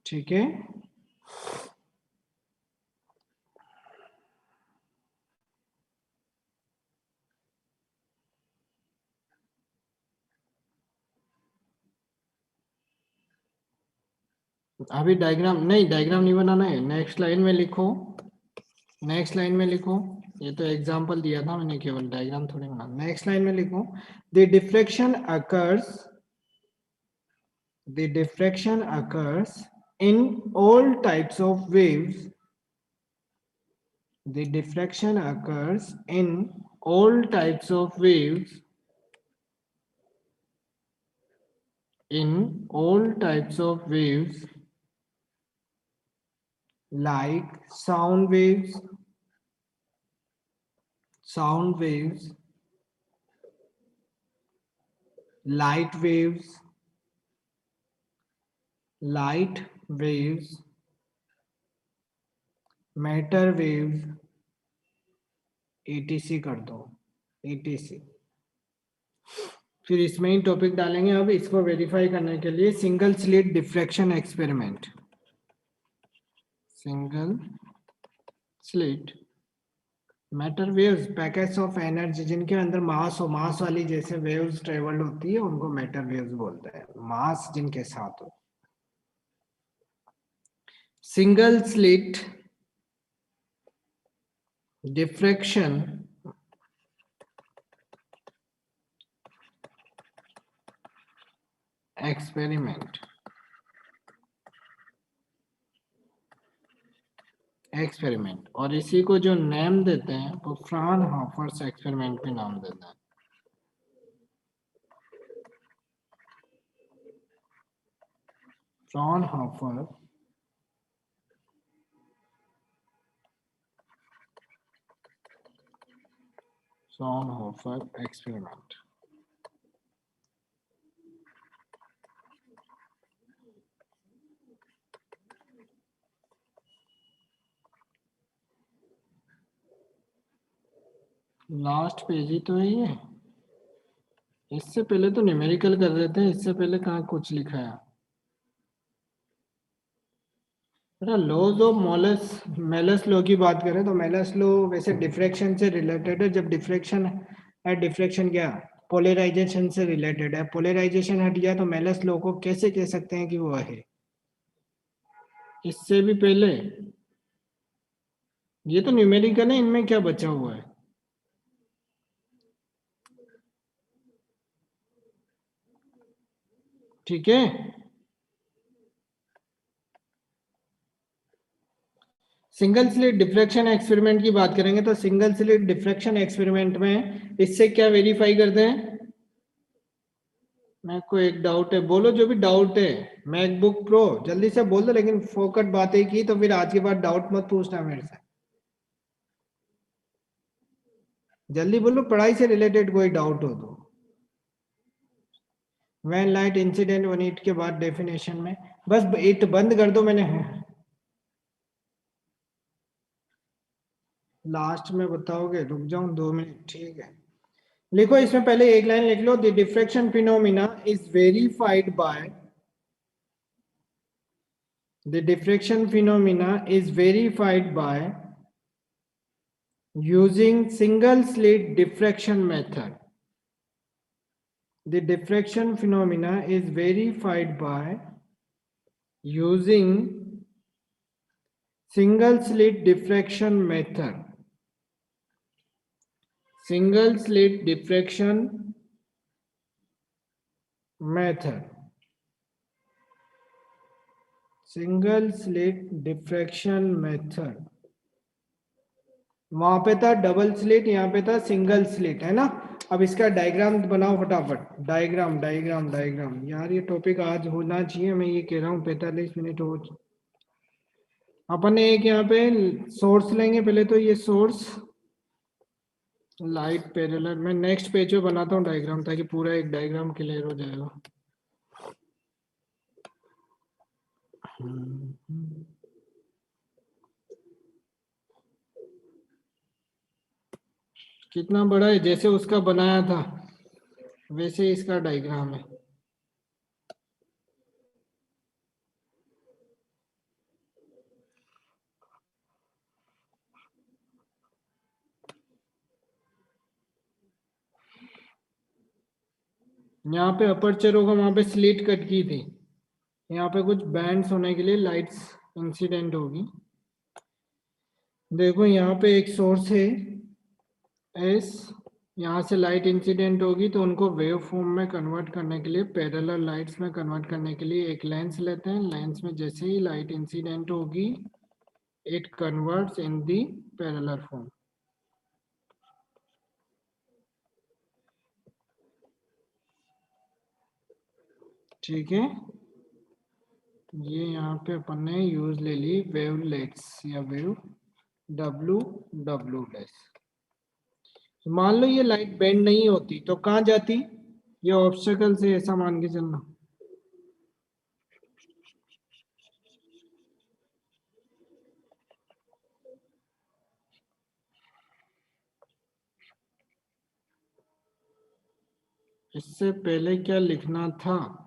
ठीक है। अभी डायग्राम नहीं, डायग्राम नहीं बनाना है, नेक्स्ट लाइन में लिखो, नेक्स्ट लाइन में लिखो। ये तो एग्जांपल दिया था मैंने, केवल डायग्राम थोड़ी बनाना। नेक्स्ट लाइन में लिखो, the diffraction occurs, the diffraction occurs in all types of waves, the diffraction occurs in all types of waves in all types of waves like sound waves, light waves, matter waves, etc कर दो, etc। फिर इसमें ही topic डालेंगे अब इसको verify करने के लिए, single slit diffraction experiment. Single slit matter waves, packets of energy जिनके अंदर मास हो, मास वाली जैसे वेव्स ट्रेवल होती है उनको मैटर वेव्स बोलते हैं, मास जिनके साथ हो। सिंगल स्लिट डिफ्रैक्शन एक्सपेरिमेंट और इसी को जो नेम देते हैं वो फ्राउनहोफर्स एक्सपेरिमेंट भी नाम देते हैं। Fraunhofer experiment. लास्ट पेज ही तो है ये, इससे पहले तो न्यूमेरिकल कर रहे थे, इससे पहले कहाँ कुछ लिखा है। लॉज ऑफ मेलस लॉ की बात करें तो मेलस लॉ वैसे डिफ्रैक्शन से रिलेटेड है। जब डिफ्रैक्शन है, डिफ्रैक्शन क्या पोलराइजेशन से रिलेटेड है, पोलराइजेशन हट गया तो मेलस लॉ को कैसे कह सकते हैं कि वो है। इससे भी पहले ये तो न्यूमेरिकल है, इनमें क्या बचा हुआ है। ठीक है, सिंगल स्लिट डिफ्रैक्शन एक्सपेरिमेंट की बात करेंगे तो सिंगल स्लिट डिफ्रैक्शन एक्सपेरिमेंट में इससे क्या वेरीफाई करते हैं। मेरे को एक डाउट है, बोलो जो भी डाउट है। मैकबुक प्रो जल्दी से बोल दो, लेकिन फोकट बातें की तो फिर आज के बाद डाउट मत पूछना मेरे से। जल्दी बोलो, पढ़ाई से रिलेटेड कोई डाउट हो तो। When light incident one it के बाद डेफिनेशन में बस इट बंद कर दो, मैंने लास्ट में बताओगे, रुक जाऊं 2 मिनट, ठीक है। लिखो इसमें पहले एक लाइन लिख लो, the diffraction phenomena is verified by, the diffraction phenomena is verified by using single slit diffraction method. The diffraction phenomena is verified by using single slit diffraction method. Single slit diffraction method. Single slit diffraction method. वहां पे था double slit, यहाँ पे था single slit, है ना। अब इसका डायग्राम बनाओ फटाफट, डायग्राम डायग्राम डायग्राम। यार ये टॉपिक आज होना चाहिए, मैं ये कह रहा हूँ 45 मिनट हो। अपन एक यहाँ पे सोर्स लेंगे पहले, तो ये सोर्स लाइट पैरेलल। मैं नेक्स्ट पेज पे बनाता हूँ डायग्राम ताकि पूरा एक डायग्राम क्लियर हो जाएगा। कितना बड़ा है, जैसे उसका बनाया था वैसे इसका डायग्राम है। यहाँ पे अपर्चर होगा, वहां पे स्लिट कट की थी, यहाँ पे कुछ बैंड्स होने के लिए लाइट्स इंसिडेंट होगी। देखो यहाँ पे एक सोर्स है एस, यहाँ से लाइट इंसिडेंट होगी तो उनको वेव फॉर्म में कन्वर्ट करने के लिए, पैरेलल लाइट्स में कन्वर्ट करने के लिए एक लेंस लेते हैं। लेंस में जैसे ही लाइट इंसिडेंट होगी it converts in the parallel form. ठीक है, ये यहाँ पे अपन ने यूज ले ली वेवलेट्स या वेव डब्लू डब्लू डैश। मान लो ये लाइट बेंड नहीं होती तो कहाँ जाती, ये ऑब्स्टेकल से ऐसा मान के चलना। इससे पहले क्या लिखना था,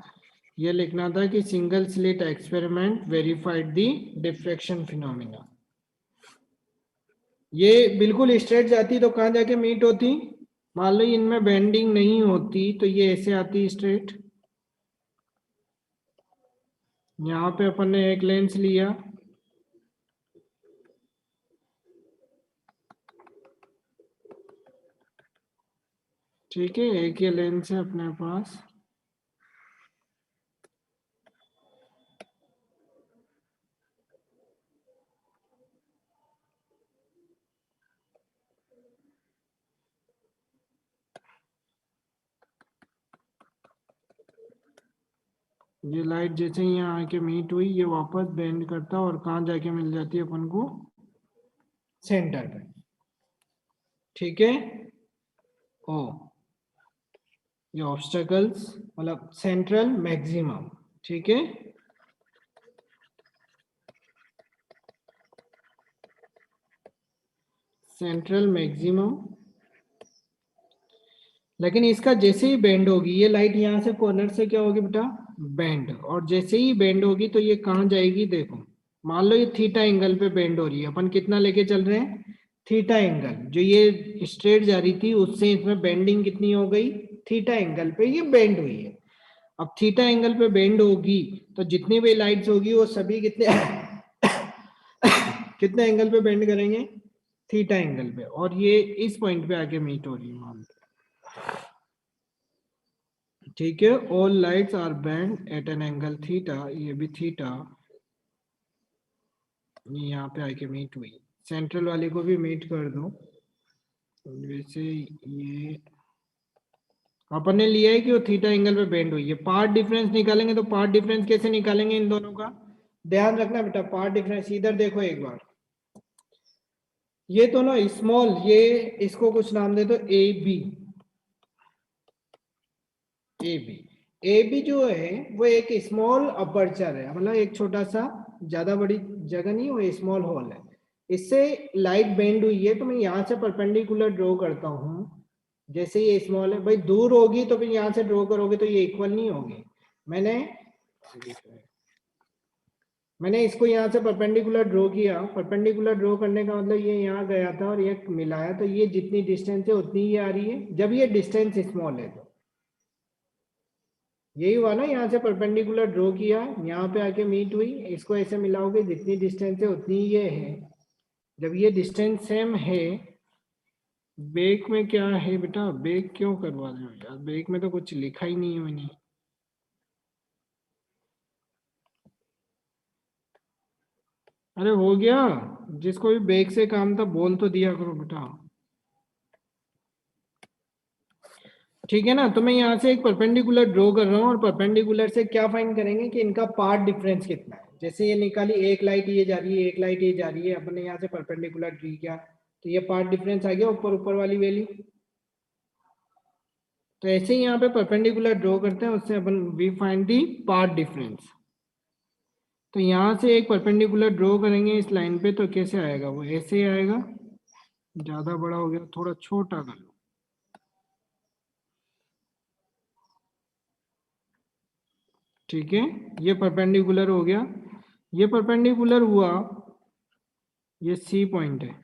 ये लिखना था कि single slit experiment verified the diffraction phenomena. ये बिल्कुल स्ट्रेट जाती तो कहाँ जाके मीट होती, मान लो इनमें बेंडिंग नहीं होती तो ये ऐसे आती स्ट्रेट। यहाँ पे अपन ने एक लेंस लिया, ठीक है, एक ही लेंस है अपने पास। ये लाइट जैसे ही यहाँ आके मीट हुई ये वापस बेंड करता और कहाँ जाके मिल जाती है अपन को, सेंटर पे, ठीक है। ओ, ये ऑब्स्टेकल्स मतलब सेंट्रल मैक्सिमम, ठीक है। सेंट्रल मैक्सिमम, लेकिन इसका जैसे ही बेंड होगी ये लाइट यहाँ से कॉर्नर से क्या होगी बेटा, बेंड, और जैसे ही बेंड होगी तो ये कहाँ जाएगी देखो, मान लो ये थीटा एंगल पे बेंड हो रही है, अपन कितना लेके चल रहे हैं, थीटा एंगल, जो ये स्ट्रेट जा रही थी उससे इसमें बेंडिंग कितनी हो गई, थीटा एंगल पे ये बेंड हुई है। अब थीटा एंगल पे बेंड होगी तो जितनी भी लाइट्स होगी वो सभी कितने कितने एंगल पे बेंड करेंगे, थीटा एंगल पे, और ये इस पॉइंट पे आके मीट हो रही है मान लो, ठीक है। All lights are bend at an angle theta, ये भी थीटा, ये यहाँ पे आके मीट हुई, सेंट्रल वाले को भी मीट कर दो। वैसे ये अपन ने लिया है कि वो थीटा एंगल पे बेंड हुई है, पार्ट डिफरेंस निकालेंगे तो पार्ट डिफरेंस कैसे निकालेंगे इन दोनों का, ध्यान रखना बेटा, पार्ट डिफरेंस इधर देखो एक बार, ये तो ना स्मॉल, ये इसको कुछ नाम दे दो A B, A B, A B जो है वो एक स्मॉल अपर्चर है, मतलब एक छोटा सा, ज्यादा बड़ी जगह नहीं, वो स्मॉल होल है, इससे लाइट बेंड हुई है, तो मैं यहाँ से परपेंडिकुलर ड्रॉ करता हूँ, जैसे ये स्मॉल है भाई, दूर होगी तो फिर यहाँ से ड्रॉ करोगे तो ये इक्वल नहीं होगी, मैंने इसको यहाँ से परपेंडिकुलर ड्रॉ किया, परपेंडिकुलर ड्रॉ करने का मतलब ये यहाँ गया था और ये मिलाया, तो ये जितनी डिस्टेंस है उतनी ही आ रही है, जब ये डिस्टेंस स्मॉल है तो यही हुआ ना, यहाँ से परपेंडिकुलर ड्रॉ किया, यहाँ पे आके मीट हुई, इसको ऐसे मिलाओगे जितनी डिस्टेंस है उतनी ये है, जब ये डिस्टेंस सेम है, बेक में क्या है बेटा, बेक क्यों करवा रहे हो यार, बेक में तो कुछ लिखा ही नहीं है मैंने, अरे हो गया, जिसको भी बेक से काम था बोल तो दिया करो बेटा, ठीक है ना। तो मैं यहाँ से एक परपेंडिकुलर ड्रॉ कर रहा हूँ और परपेंडिकुलर से क्या फाइंड करेंगे कि इनका पार्ट डिफरेंस कितना है, जैसे ये निकाली, एक लाइट ये जा रही है, एक लाइट ये जा रही है, अपने यहाँ से परपेंडिकुलर ड्री किया तो ये पार्ट डिफरेंस आ गया ऊपर ऊपर वाली वैल्यू, तो ऐसे ही यहाँ पे परपेंडिकुलर ड्रॉ करते हैं, उससे अपन we find the path difference. तो यहाँ से एक परपेंडिकुलर ड्रॉ करेंगे इस लाइन पे तो कैसे आएगा, वो ऐसे ही आएगा, ज्यादा बड़ा हो गया, थोड़ा छोटा कर लो, ठीक है, ये परपेंडिकुलर हो गया, ये परपेंडिकुलर हुआ, ये सी पॉइंट है,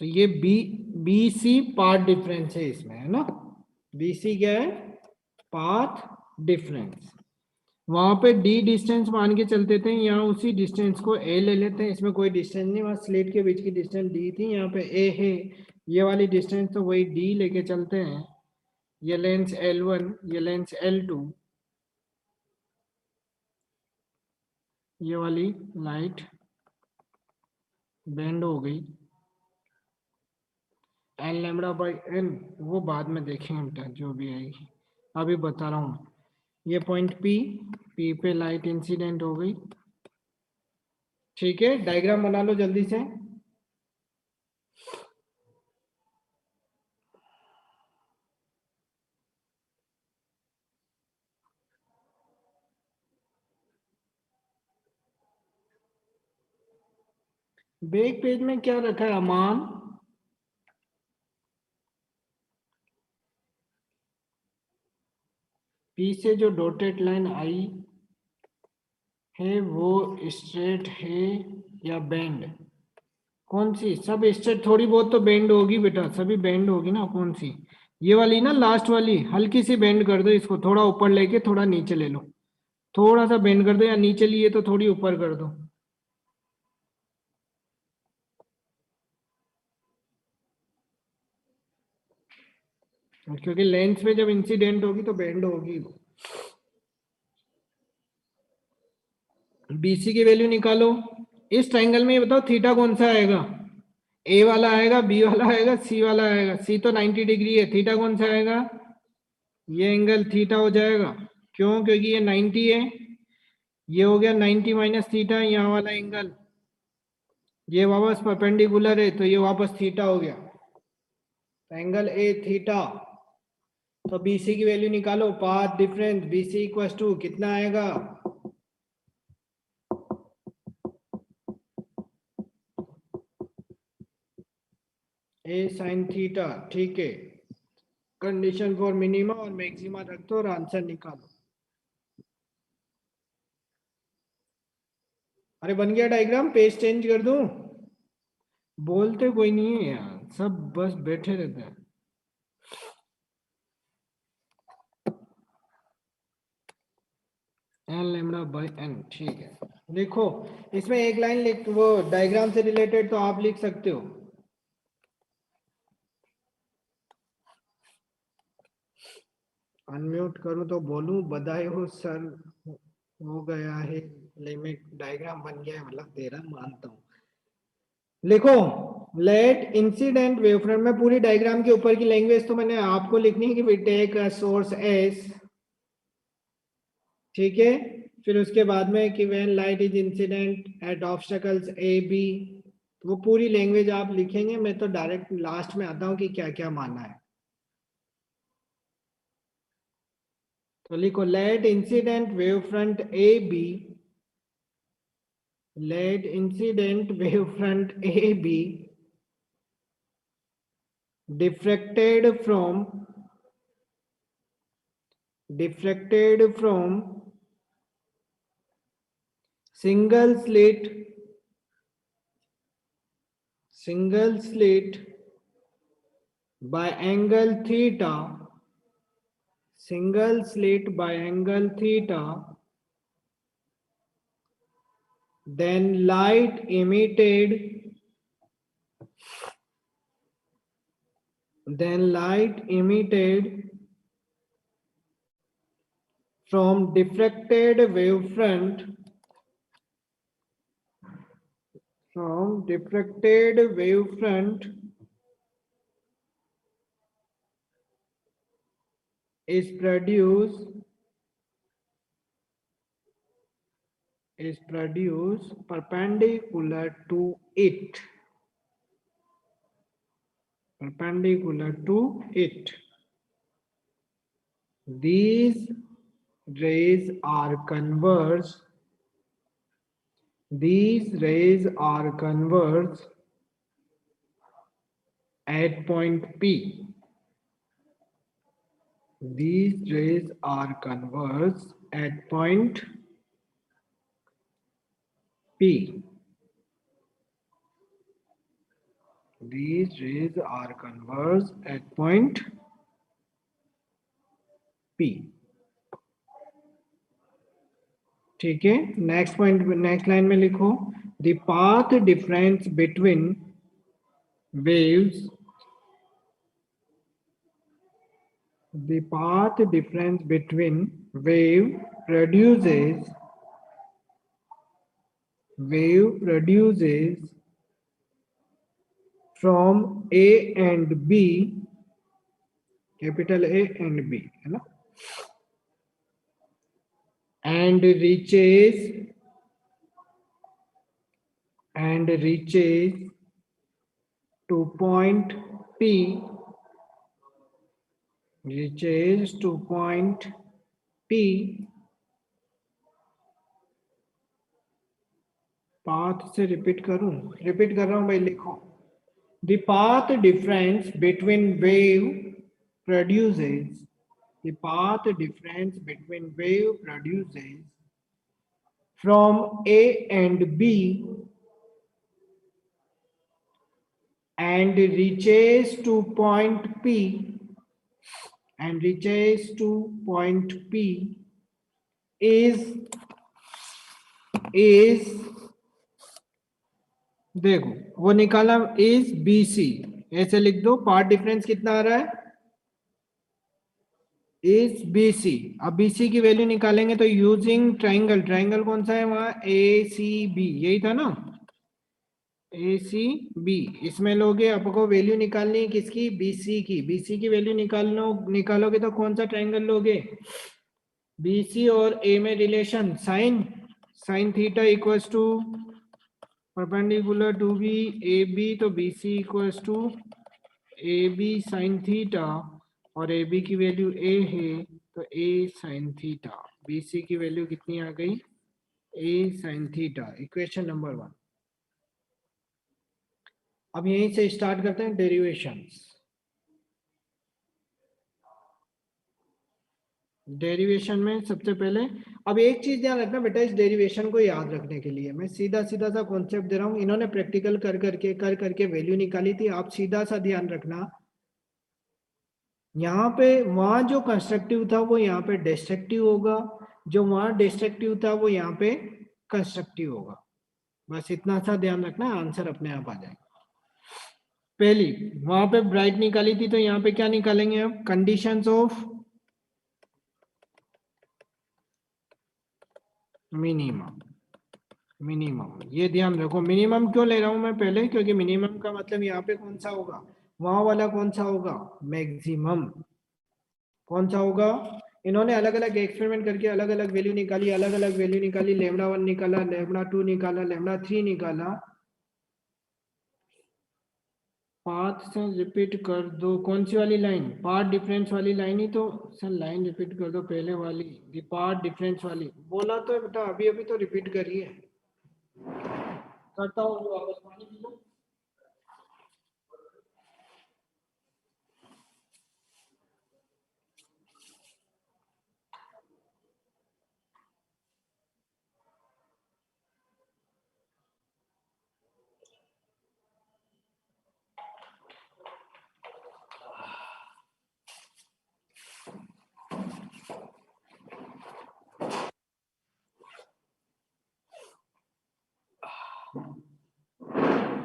तो ये B, B C path difference है इसमें, है ना, बी सी क्या है, पाथ डिफरेंस, वहां पे डी डिस्टेंस मान के चलते थे, यहाँ उसी डिस्टेंस को ए ले लेते हैं, इसमें कोई डिस्टेंस नहीं, वहां स्लिट के बीच की डिस्टेंस डी थी, यहाँ पे ए है, ये वाली डिस्टेंस तो वही डी लेके चलते हैं, ये लेंस L1, ये लेंस L2, ये वाली लाइट बेंड हो गई, एन लैम्बडा बाई एन वो बाद में देखेंगे बेटा जो भी आएगी, अभी बता रहा हूँ, ये पॉइंट पी, पी पे लाइट इंसिडेंट हो गई। ठीक है, डायग्राम बना लो जल्दी से। बैक पेज में क्या रखा है अमान? पी से जो डॉटेड लाइन आई है वो स्ट्रेट है या बेंड? कौन सी? सब स्ट्रेट थोड़ी बहुत तो बेंड होगी बेटा, सभी बेंड होगी ना। कौन सी? ये वाली ना, लास्ट वाली। हल्की सी बेंड कर दो इसको, थोड़ा ऊपर लेके थोड़ा नीचे ले लो। थोड़ा सा बेंड कर दो, या नीचे लिए तो थोड़ी ऊपर कर दो। क्योंकि लेंस में जब इंसिडेंट होगी तो बेंड होगी। बीसी की वैल्यू निकालो। इस ट्रायंगल में ये बताओ थीटा कौन सा आएगा? ए वाला आएगा, बी वाला आएगा, सी वाला आएगा। सी तो 90 डिग्री है, थीटा कौन सा आएगा? ये एंगल थीटा हो जाएगा। क्यों? क्योंकि ये 90 है। ये हो गया 90 माइनस थीटा, यहाँ वाला एंगल। ये वापस परपेंडिकुलर है तो ये वापस थीटा हो गया। Angle A theta. तो बीसी की वैल्यू निकालो। Path difference BC equal to कितना आएगा? A sine theta. ठीक है, कंडीशन फॉर मिनिमा और मैक्सिमा रख दो और आंसर निकालो। अरे बन गया डायग्राम? पेज चेंज कर दूं? बोलते कोई नहीं है यार, सब बस बैठे रहते हैं। N lambda by N. ठीक है, देखो इसमें एक लाइन लिख, वो डायग्राम से रिलेटेड तो आप लिख सकते हो। अनम्यूट करूं तो बोलूं बधाई हो सर, हो गया है लिमिट, डायग्राम बन गया है, मतलब तेरा मानता हूं। लिखो, लेट इंसिडेंट वेव फ्रंट में पूरी डायग्राम के ऊपर की लैंग्वेज तो मैंने आपको लिखनी है कि we take a source S. ठीक है, फिर उसके बाद में कि when light is incident at obstacles A B, वो पूरी लैंग्वेज आप लिखेंगे। मैं तो डायरेक्ट लास्ट में आता हूं कि क्या क्या माना है। तो लिखो, let incident wave front A B, let incident wavefront AB diffracted from single slit by angle theta, single slit by angle theta, then light emitted from diffracted wavefront is produced perpendicular to it. These rays are converged at point P. These rays are converged at point P. These rays are converged at point P. ठीक है, next point, next line में लिखो, the path difference between waves, the path difference between wave produces from A and B, capital A and B, है ना? and reaches to point P, reaches to point P, path से repeat कर रहा हूं भाई, लिखो। The path difference between wave produces from A and B and reaches to point P is देखो वो निकाला इज BC, ऐसे लिख दो। पार्ट डिफरेंस कितना आ रहा है, इज BC। अब BC की वैल्यू निकालेंगे तो यूजिंग ट्राइंगल कौन सा है वहां, ACB, यही था ना, ACB। इसमें लोगे, आपको वैल्यू निकालनी है किसकी, BC की वैल्यू निकालोगे तो कौन सा ट्राइंगल लोगे, BC और A में relation sine theta equals to perpendicular to B AB, तो BC इक्वल्स टू AB साइन थीटा, और AB की वैल्यू A है तो A साइन थीटा। BC की वैल्यू कितनी आ गई, A sine theta, equation number 1। अब यहीं से स्टार्ट करते हैं डेरिवेशंस। डेरिवेशन में सबसे पहले, अब एक चीज ध्यान रखना बेटा, इस डेरिवेशन को याद रखने के लिए मैं सीधा सा कॉन्सेप्ट दे रहा हूं। इन्होंने प्रैक्टिकल कर करके वैल्यू निकाली थी, आप सीधा सा ध्यान रखना। यहाँ पे वहां जो कंस्ट्रक्टिव था वो यहाँ पे डिस्ट्रक्टिव होगा, जो वहां डिस्ट्रक्टिव था वो यहाँ पे कंस्ट्रक्टिव होगा। बस इतना सा ध्यान रखना, आंसर अपने आप आ जाएगा। पहली वहां पे ब्राइट निकाली थी, तो यहाँ पे क्या निकालेंगे अब, कंडीशंस ऑफ मिनिमम। ये ध्यान रखो, मिनिमम क्यों ले रहा हूं मैं पहले, क्योंकि मिनिमम का मतलब यहाँ पे कौन सा होगा, वहां वाला कौन सा होगा, मैक्सिमम। कौन सा होगा, इन्होंने अलग अलग एक्सपेरिमेंट करके अलग अलग वैल्यू निकाली, λ1 निकाला, λ2 निकाला, λ3 निकाला। पाथ से रिपीट कर दो, कौन सी वाली लाइन, पाथ डिफरेंस वाली लाइन ही तो सर, लाइन रिपीट कर दो पहले वाली, पाथ डिफरेंस वाली बोला तो है बेटा, अभी अभी तो रिपीट करिए। करता हूँ वापस, पानी पी लो।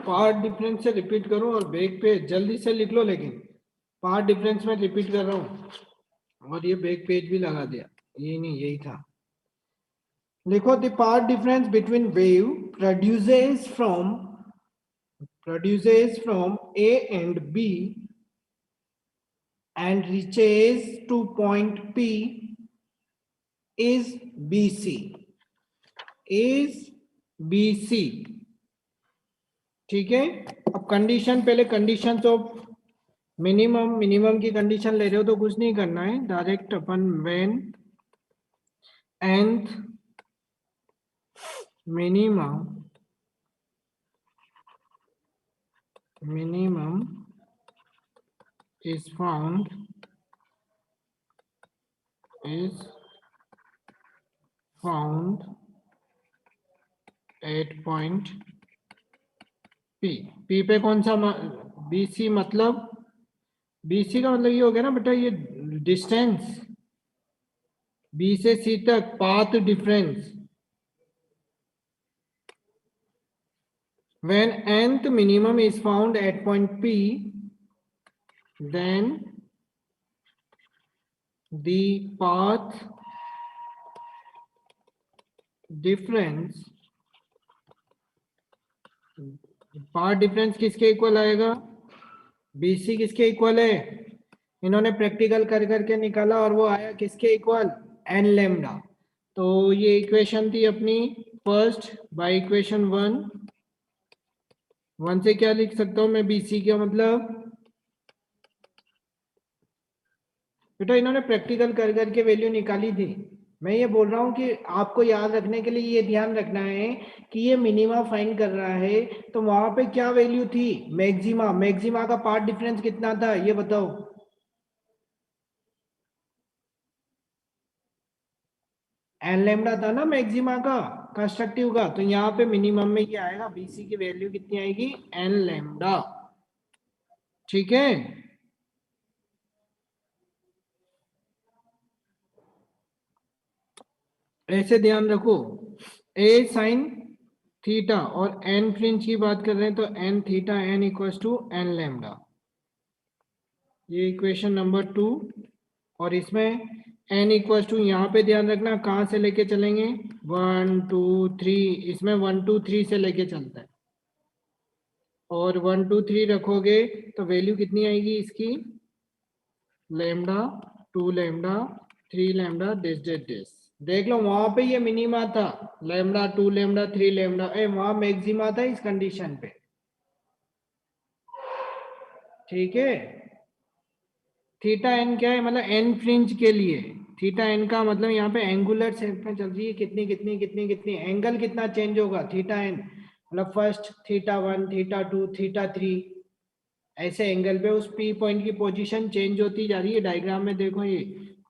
पार्ट डिफरेंस से रिपीट करो और बैक पेज जल्दी से लिख लो, लेकिन पार्ट डिफरेंस में रिपीट कर रहा हूँ और ये बैक पेज भी लगा दिया, ये नहीं, यही था। लिखो, the path difference between wave produces from A and B and reaches to point P is BC, ठीक है। अब कंडीशन, पहले कंडीशन ऑफ मिनिमम की कंडीशन ले रहे हो तो कुछ नहीं करना है, direct upon when nth minimum is found at point P पे कौन सा, BC मतलब, BC का मतलब ये हो गया ना बेटा, ये डिस्टेंस B से C तक, path difference. When nth minimum is found at point P, then the path difference किसके इक्वल आएगा, BC किसके इक्वल है, इन्होंने प्रैक्टिकल कर करके निकाला और वो आया किसके इक्वल, n लैम्डा। तो ये इक्वेशन थी अपनी फर्स्ट बाय इक्वेशन 1 से क्या लिख सकता हूं मैं BC का मतलब बेटा इन्होंने प्रैक्टिकल कर करके वैल्यू निकाली थी। मैं ये बोल रहा हूँ कि आपको याद रखने के लिए ये ध्यान रखना है कि ये मिनिमा फाइंड कर रहा है तो वहां पे क्या वैल्यू थी मैक्सिमा। मैक्सिमा का पार्ट डिफरेंस कितना था ये बताओ। एन लैम्डा था ना मैक्सिमा का कंस्ट्रक्टिव का। तो यहाँ पे मिनिमम में ये आएगा BC की वैल्यू कितनी आएगी एन लैम्डा। ठीक है ऐसे ध्यान रखो A साइन थीटा और एन फ्रिंज की बात कर रहे हैं तो N theta N equals to N lambda. ये इक्वेशन नंबर 2 और इसमें n इक्वल्स टू यहाँ पे ध्यान रखना कहाँ से लेके चलेंगे 1 2 3 इसमें 1 2 3 से लेके चलता है और 1 2 3 रखोगे तो वैल्यू कितनी आएगी इसकी लैम्डा 2 लैम्डा 3 लैम्डा दिस देख लो वहां पे ये मिनिमा था लैम्डा 2 लैम्डा 3 लैम्डा वहां मैक्सिमा था इस कंडीशन पे। ठीक है थीटा एन क्या है मतलब एन फ्रिंज के लिए थीटा एन का मतलब यहाँ पे एंगुलर शेप में चल रही है कितनी कितनी कितनी कितनी एंगल कितना चेंज होगा थीटा एन मतलब फर्स्ट थीटा 1 थीटा 2 थीटा 3 ऐसे एंगल पे उस पी पॉइंट की पोजीशन चेंज होती जा रही है। डायग्राम में देखो ये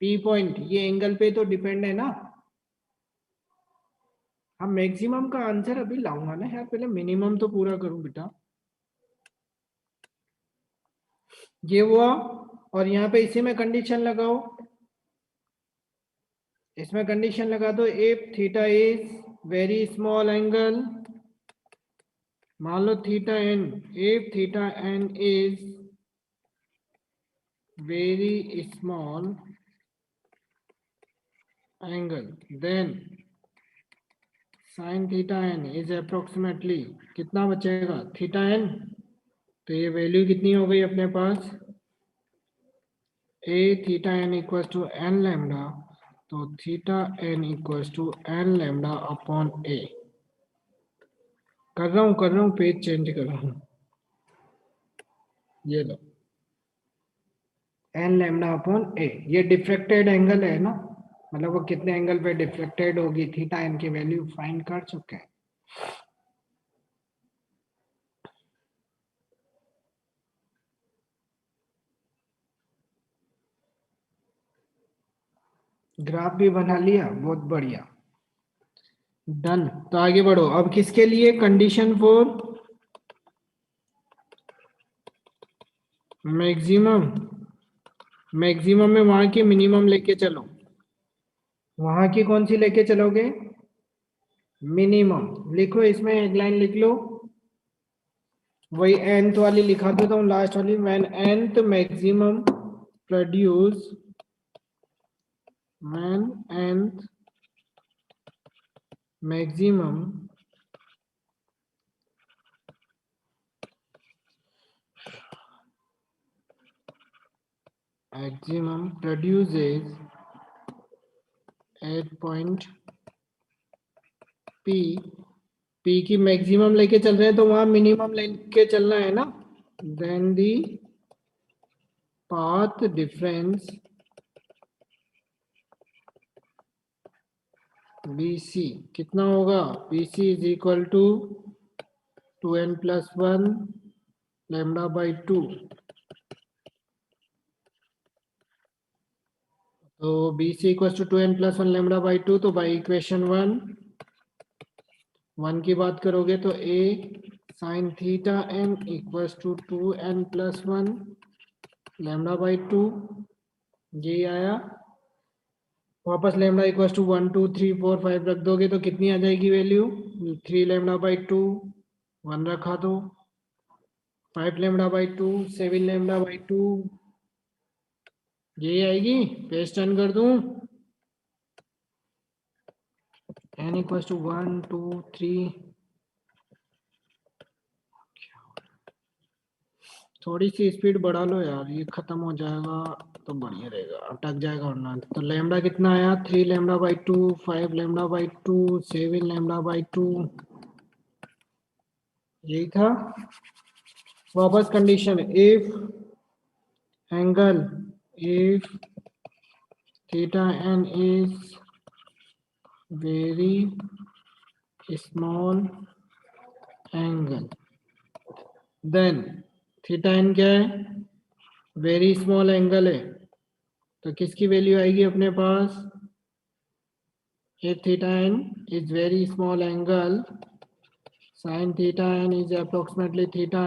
पी पॉइंट ये एंगल पे तो डिपेंड है ना। हम मैक्सिमम का आंसर अभी लाऊंगा ना यार पहले मिनिमम तो पूरा करूं बेटा। ये हुआ और यहाँ पे इसी में कंडीशन लगाओ इसमें कंडीशन लगा दो if theta is very small angle मान लो theta N if theta N is very small angle then sine theta N is approximately कितना बचेगा थीटा एन। तो ये वैल्यू कितनी हो गई अपने पास A theta N equals to N lambda. तो theta N equals to N lambda upon A. कर रहा हूँ पेज चेंज कर रहा हूँ ये लो एन लैम्डा अपॉन ए। ये डिफ्रेक्टेड एंगल है ना मतलब वो कितने एंगल पे डिफ्रेक्टेड होगी थीटा एन की वैल्यू फाइंड कर चुके हैं। ग्राफ भी बना लिया बहुत बढ़िया डन। तो आगे बढ़ो अब किसके लिए कंडीशन फॉर मैक्सिमम। मैक्सिमम में वहां की मिनिमम लेके चलो वहां की कौन सी लेके चलोगे मिनिमम। लिखो इसमें एक लाइन लिख लो वही nth वाली लिखा देता हूँ लास्ट वाली when nth maximum produce when nth maximum produces at point P P की मैक्सिमम लेके चल रहे हैं तो वहां मिनिमम लेके चलना है ना then the path difference BC कितना होगा BC is equal to 2n+1 lambda by 2। तो BC equal to 2n+1 lambda by 2 तो बाई इक्वेशन 1 की बात करोगे तो A sine theta n equals to 2n+1 lambda by 2 ये आया। वापस लैम्डा इक्वल्स टू 1 2 3 4 5 रख दोगे तो कितनी आ जाएगी वैल्यू 3 लैम्डा बाई 2 1 रखा दो 5 लैम्डा बाई 2 7 लैम्डा बाई 2 ये आएगी पेज टर्न कर दूं n इक्वल्स टू 1 2 3 थोड़ी सी स्पीड बढ़ा लो यार, ये खत्म हो जाएगा तो बढ़िया रहेगा, अटक जाएगा वरना। तो लैम्डा कितना आया, 3 lambda by 2, 5 lambda by 2, 7 lambda by 2, यही था। वापस condition, if angle, if theta N is very small angle, then theta N क्या है, वेरी स्मॉल एंगल है, तो किसकी वैल्यू आएगी अपने पास, if theta n is very small angle, sin theta n is approximately theta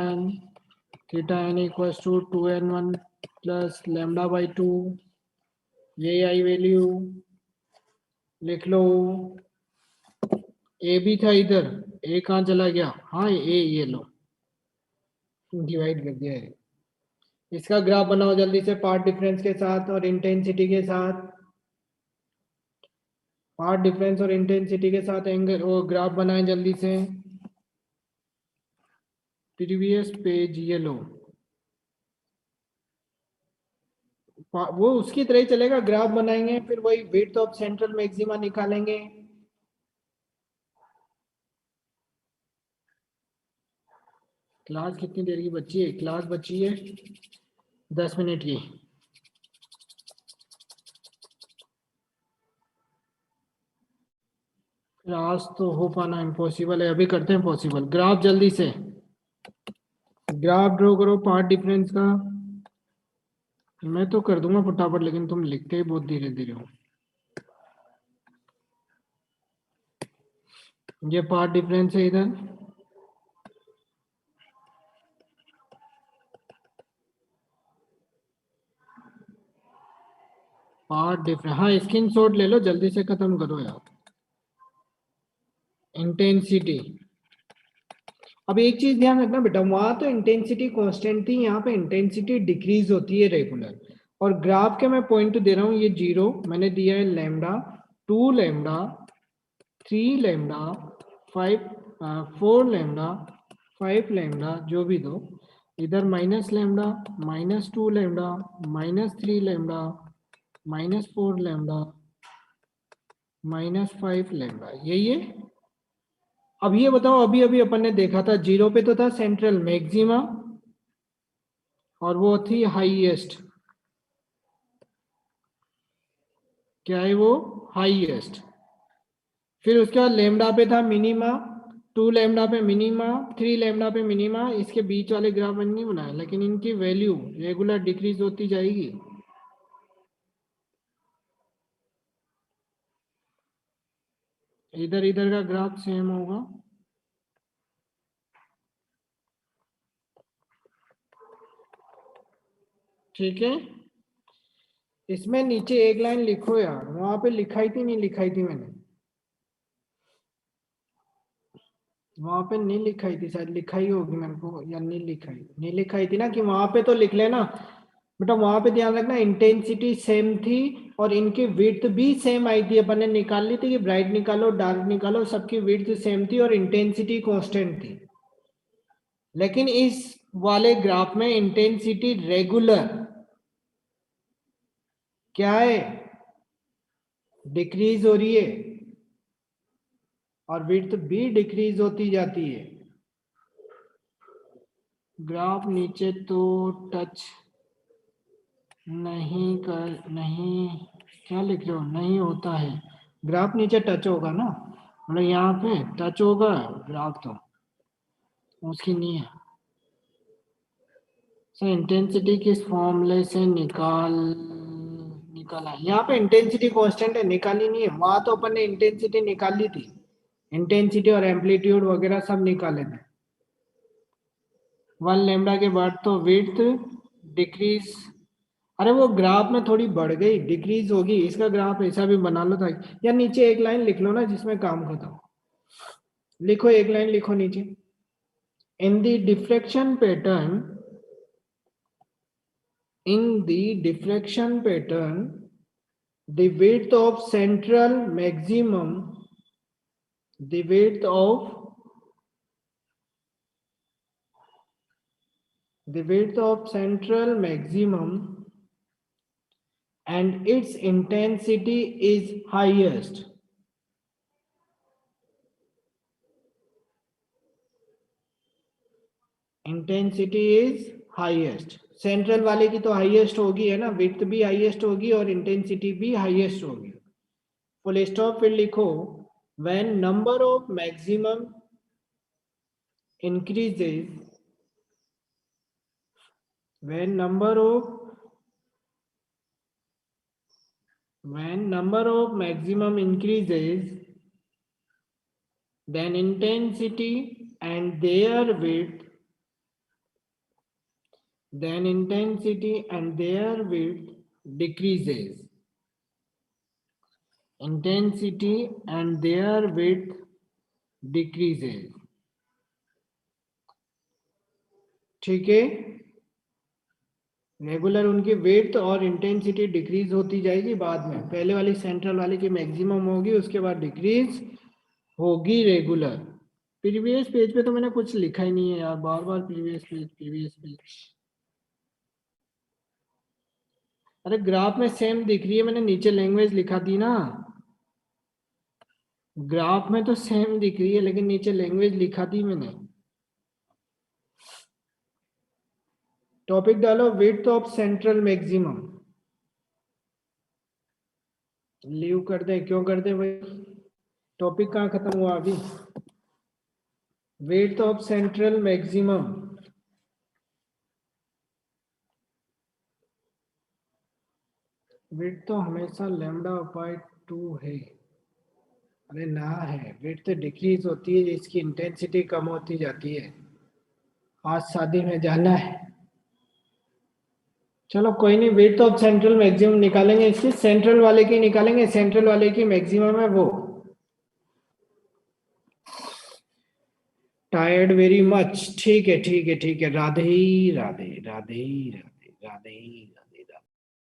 n equals to 2n1 plus lambda by 2, ये I value लिख लो। ए भी था इधर, ए कहाँ चला गया, हाँ ए, ये लो डिवाइड कर दिया है। इसका ग्राफ बनाओ जल्दी से, पार्ट डिफरेंस के साथ और इंटेंसिटी के साथ, पार्ट डिफरेंस और इंटेंसिटी के साथ एंगल वो ग्राफ बनाए जल्दी से। प्रीवियस पेज ये लो, वो उसकी तरह ही चलेगा, ग्राफ बनाएंगे फिर वही विड्थ ऑफ सेंट्रल मैक्सिमा निकालेंगे। क्लास कितनी देर की बची है, क्लास बची है 10 मिनट की। क्लास तो हो पाना इम्पॉसिबल है, अभी करते हैं पॉसिबल। ग्राफ जल्दी से, ग्राफ ड्रॉ करो पार्ट डिफरेंस का। मैं तो कर दूंगा फटाफट, लेकिन तुम लिखते ही बहुत धीरे धीरे हो। ये पार्ट डिफरेंस है इधर, पार्ट डिफरेंस, हाँ स्क्रीनशॉट ले लो, जल्दी से खत्म करो यार। इंटेंसिटी, अब एक चीज ध्यान रखना बेटा, वहां तो इंटेंसिटी कांस्टेंट थी, यहाँ पे इंटेंसिटी डिक्रीज होती है रेगुलर। और ग्राफ के मैं पॉइंट दे रहा हूँ, ये 0 मैंने दिया है, lambda 2 lambda 3 lambda 5 4 lambda 5 lambda जो भी दो, इधर minus lambda -2 lambda -3 lambda -4 lambda -5 lambda, यही है। अब ये बताओ, अभी अभी अपन ने देखा था 0 पे तो था सेंट्रल मैक्सिमा और वो थी हाईएस्ट, क्या है वो, हाईएस्ट। फिर उसके बाद लेमडा पे था मिनिमा, 2 लेमडा पे मिनिमा, 3 लेमडा पे मिनिमा, इसके बीच वाले ग्राफ मैंने नहीं बनाया, लेकिन इनकी वैल्यू रेगुलर डिक्रीज होती जाएगी। इधर इधर का ग्राफ सेम होगा, ठीक है। इसमें नीचे एक लाइन लिखो यार, वहां पे लिखाई थी नहीं लिखाई थी मैंने, वहां पे नहीं लिखाई थी, शायद लिखाई होगी मेरे को, या नहीं लिखाई, नहीं लिखाई थी ना, कि वहां पे तो लिख लेना बेटा। वहां पे ध्यान रखना इंटेंसिटी सेम थी और इनकी विड्थ भी सेम आई थी, अपन ने निकाल ली थी कि ब्राइट निकालो डार्क निकालो, सबकी विड्थ सेम थी और इंटेंसिटी कांस्टेंट थी। लेकिन इस वाले ग्राफ में इंटेंसिटी रेगुलर क्या है, डिक्रीज हो रही है और विड्थ भी डिक्रीज होती जाती है। ग्राफ नीचे तो टच नहीं, क्या लिख रहे हो, नहीं होता है, ग्राफ नीचे टच होगा ना, मतलब यहाँ पे टच होगा ग्राफ, तो उसकी नहीं है। सर इंटेंसिटी किस फॉर्मूले से निकाला, यहाँ पे इंटेंसिटी कांस्टेंट है, निकाली नहीं है, वहां तो अपन ने इंटेंसिटी निकाली थी, इंटेंसिटी और एम्पलीट्यूड वगैरह सब निकाले थे। 1 लेमडा के बाद तो विड्थ डिक्रीज, अरे वो ग्राफ में थोड़ी बढ़ गई, डिक्रीज होगी, इसका ग्राफ ऐसा भी बना लो था, या नीचे एक लाइन लिख लो ना जिसमें काम खत्म, लिखो एक लाइन लिखो नीचे, in the diffraction pattern, in the diffraction pattern, the width of central maximum, the width of the width of central maximum and its intensity is highest. Intensity is highest. Central वाले की तो highest होगी है ना, width भी highest होगी और intensity भी हाईएस्ट होगी. फुल स्टॉप फिर लिखो. When number of maximum increases, when number of maximum increases, then intensity and their width decreases. Intensity and their width decreases. ठीक है. रेगुलर उनकी वेट और इंटेंसिटी डिक्रीज होती जाएगी बाद में. पहले वाली सेंट्रल वाली की मैक्सिमम होगी, उसके बाद डिक्रीज होगी रेगुलर. प्रीवियस पेज पे तो मैंने कुछ लिखा ही नहीं है यार, बार बार प्रीवियस पेज. अरे ग्राफ में सेम दिख रही है, मैंने नीचे लैंग्वेज लिखा थी ना. ग्राफ में तो सेम दिख रही है लेकिन नीचे लैंग्वेज लिखा थी मैंने. टॉपिक डालो width of central maximum. Leave कर दे, क्यों कर दे भाई. टॉपिक कहाँ खत्म हुआ अभी. Width of central maximum. Width तो हमेशा लैम्डा बाय 2 है. अरे ना है, विड्थ डिक्रीज होती है, इसकी इंटेंसिटी कम होती जाती है. आज शादी में जाना है. चलो कोई नहीं, विड्थ ऑफ सेंट्रल मैक्सिमम निकालेंगे. इसकी सेंट्रल वाले की निकालेंगे, सेंट्रल वाले की मैक्सिमम है वो. Tired very much. ठीक है. राधे राधे राधे राधे राधे राधे राधे.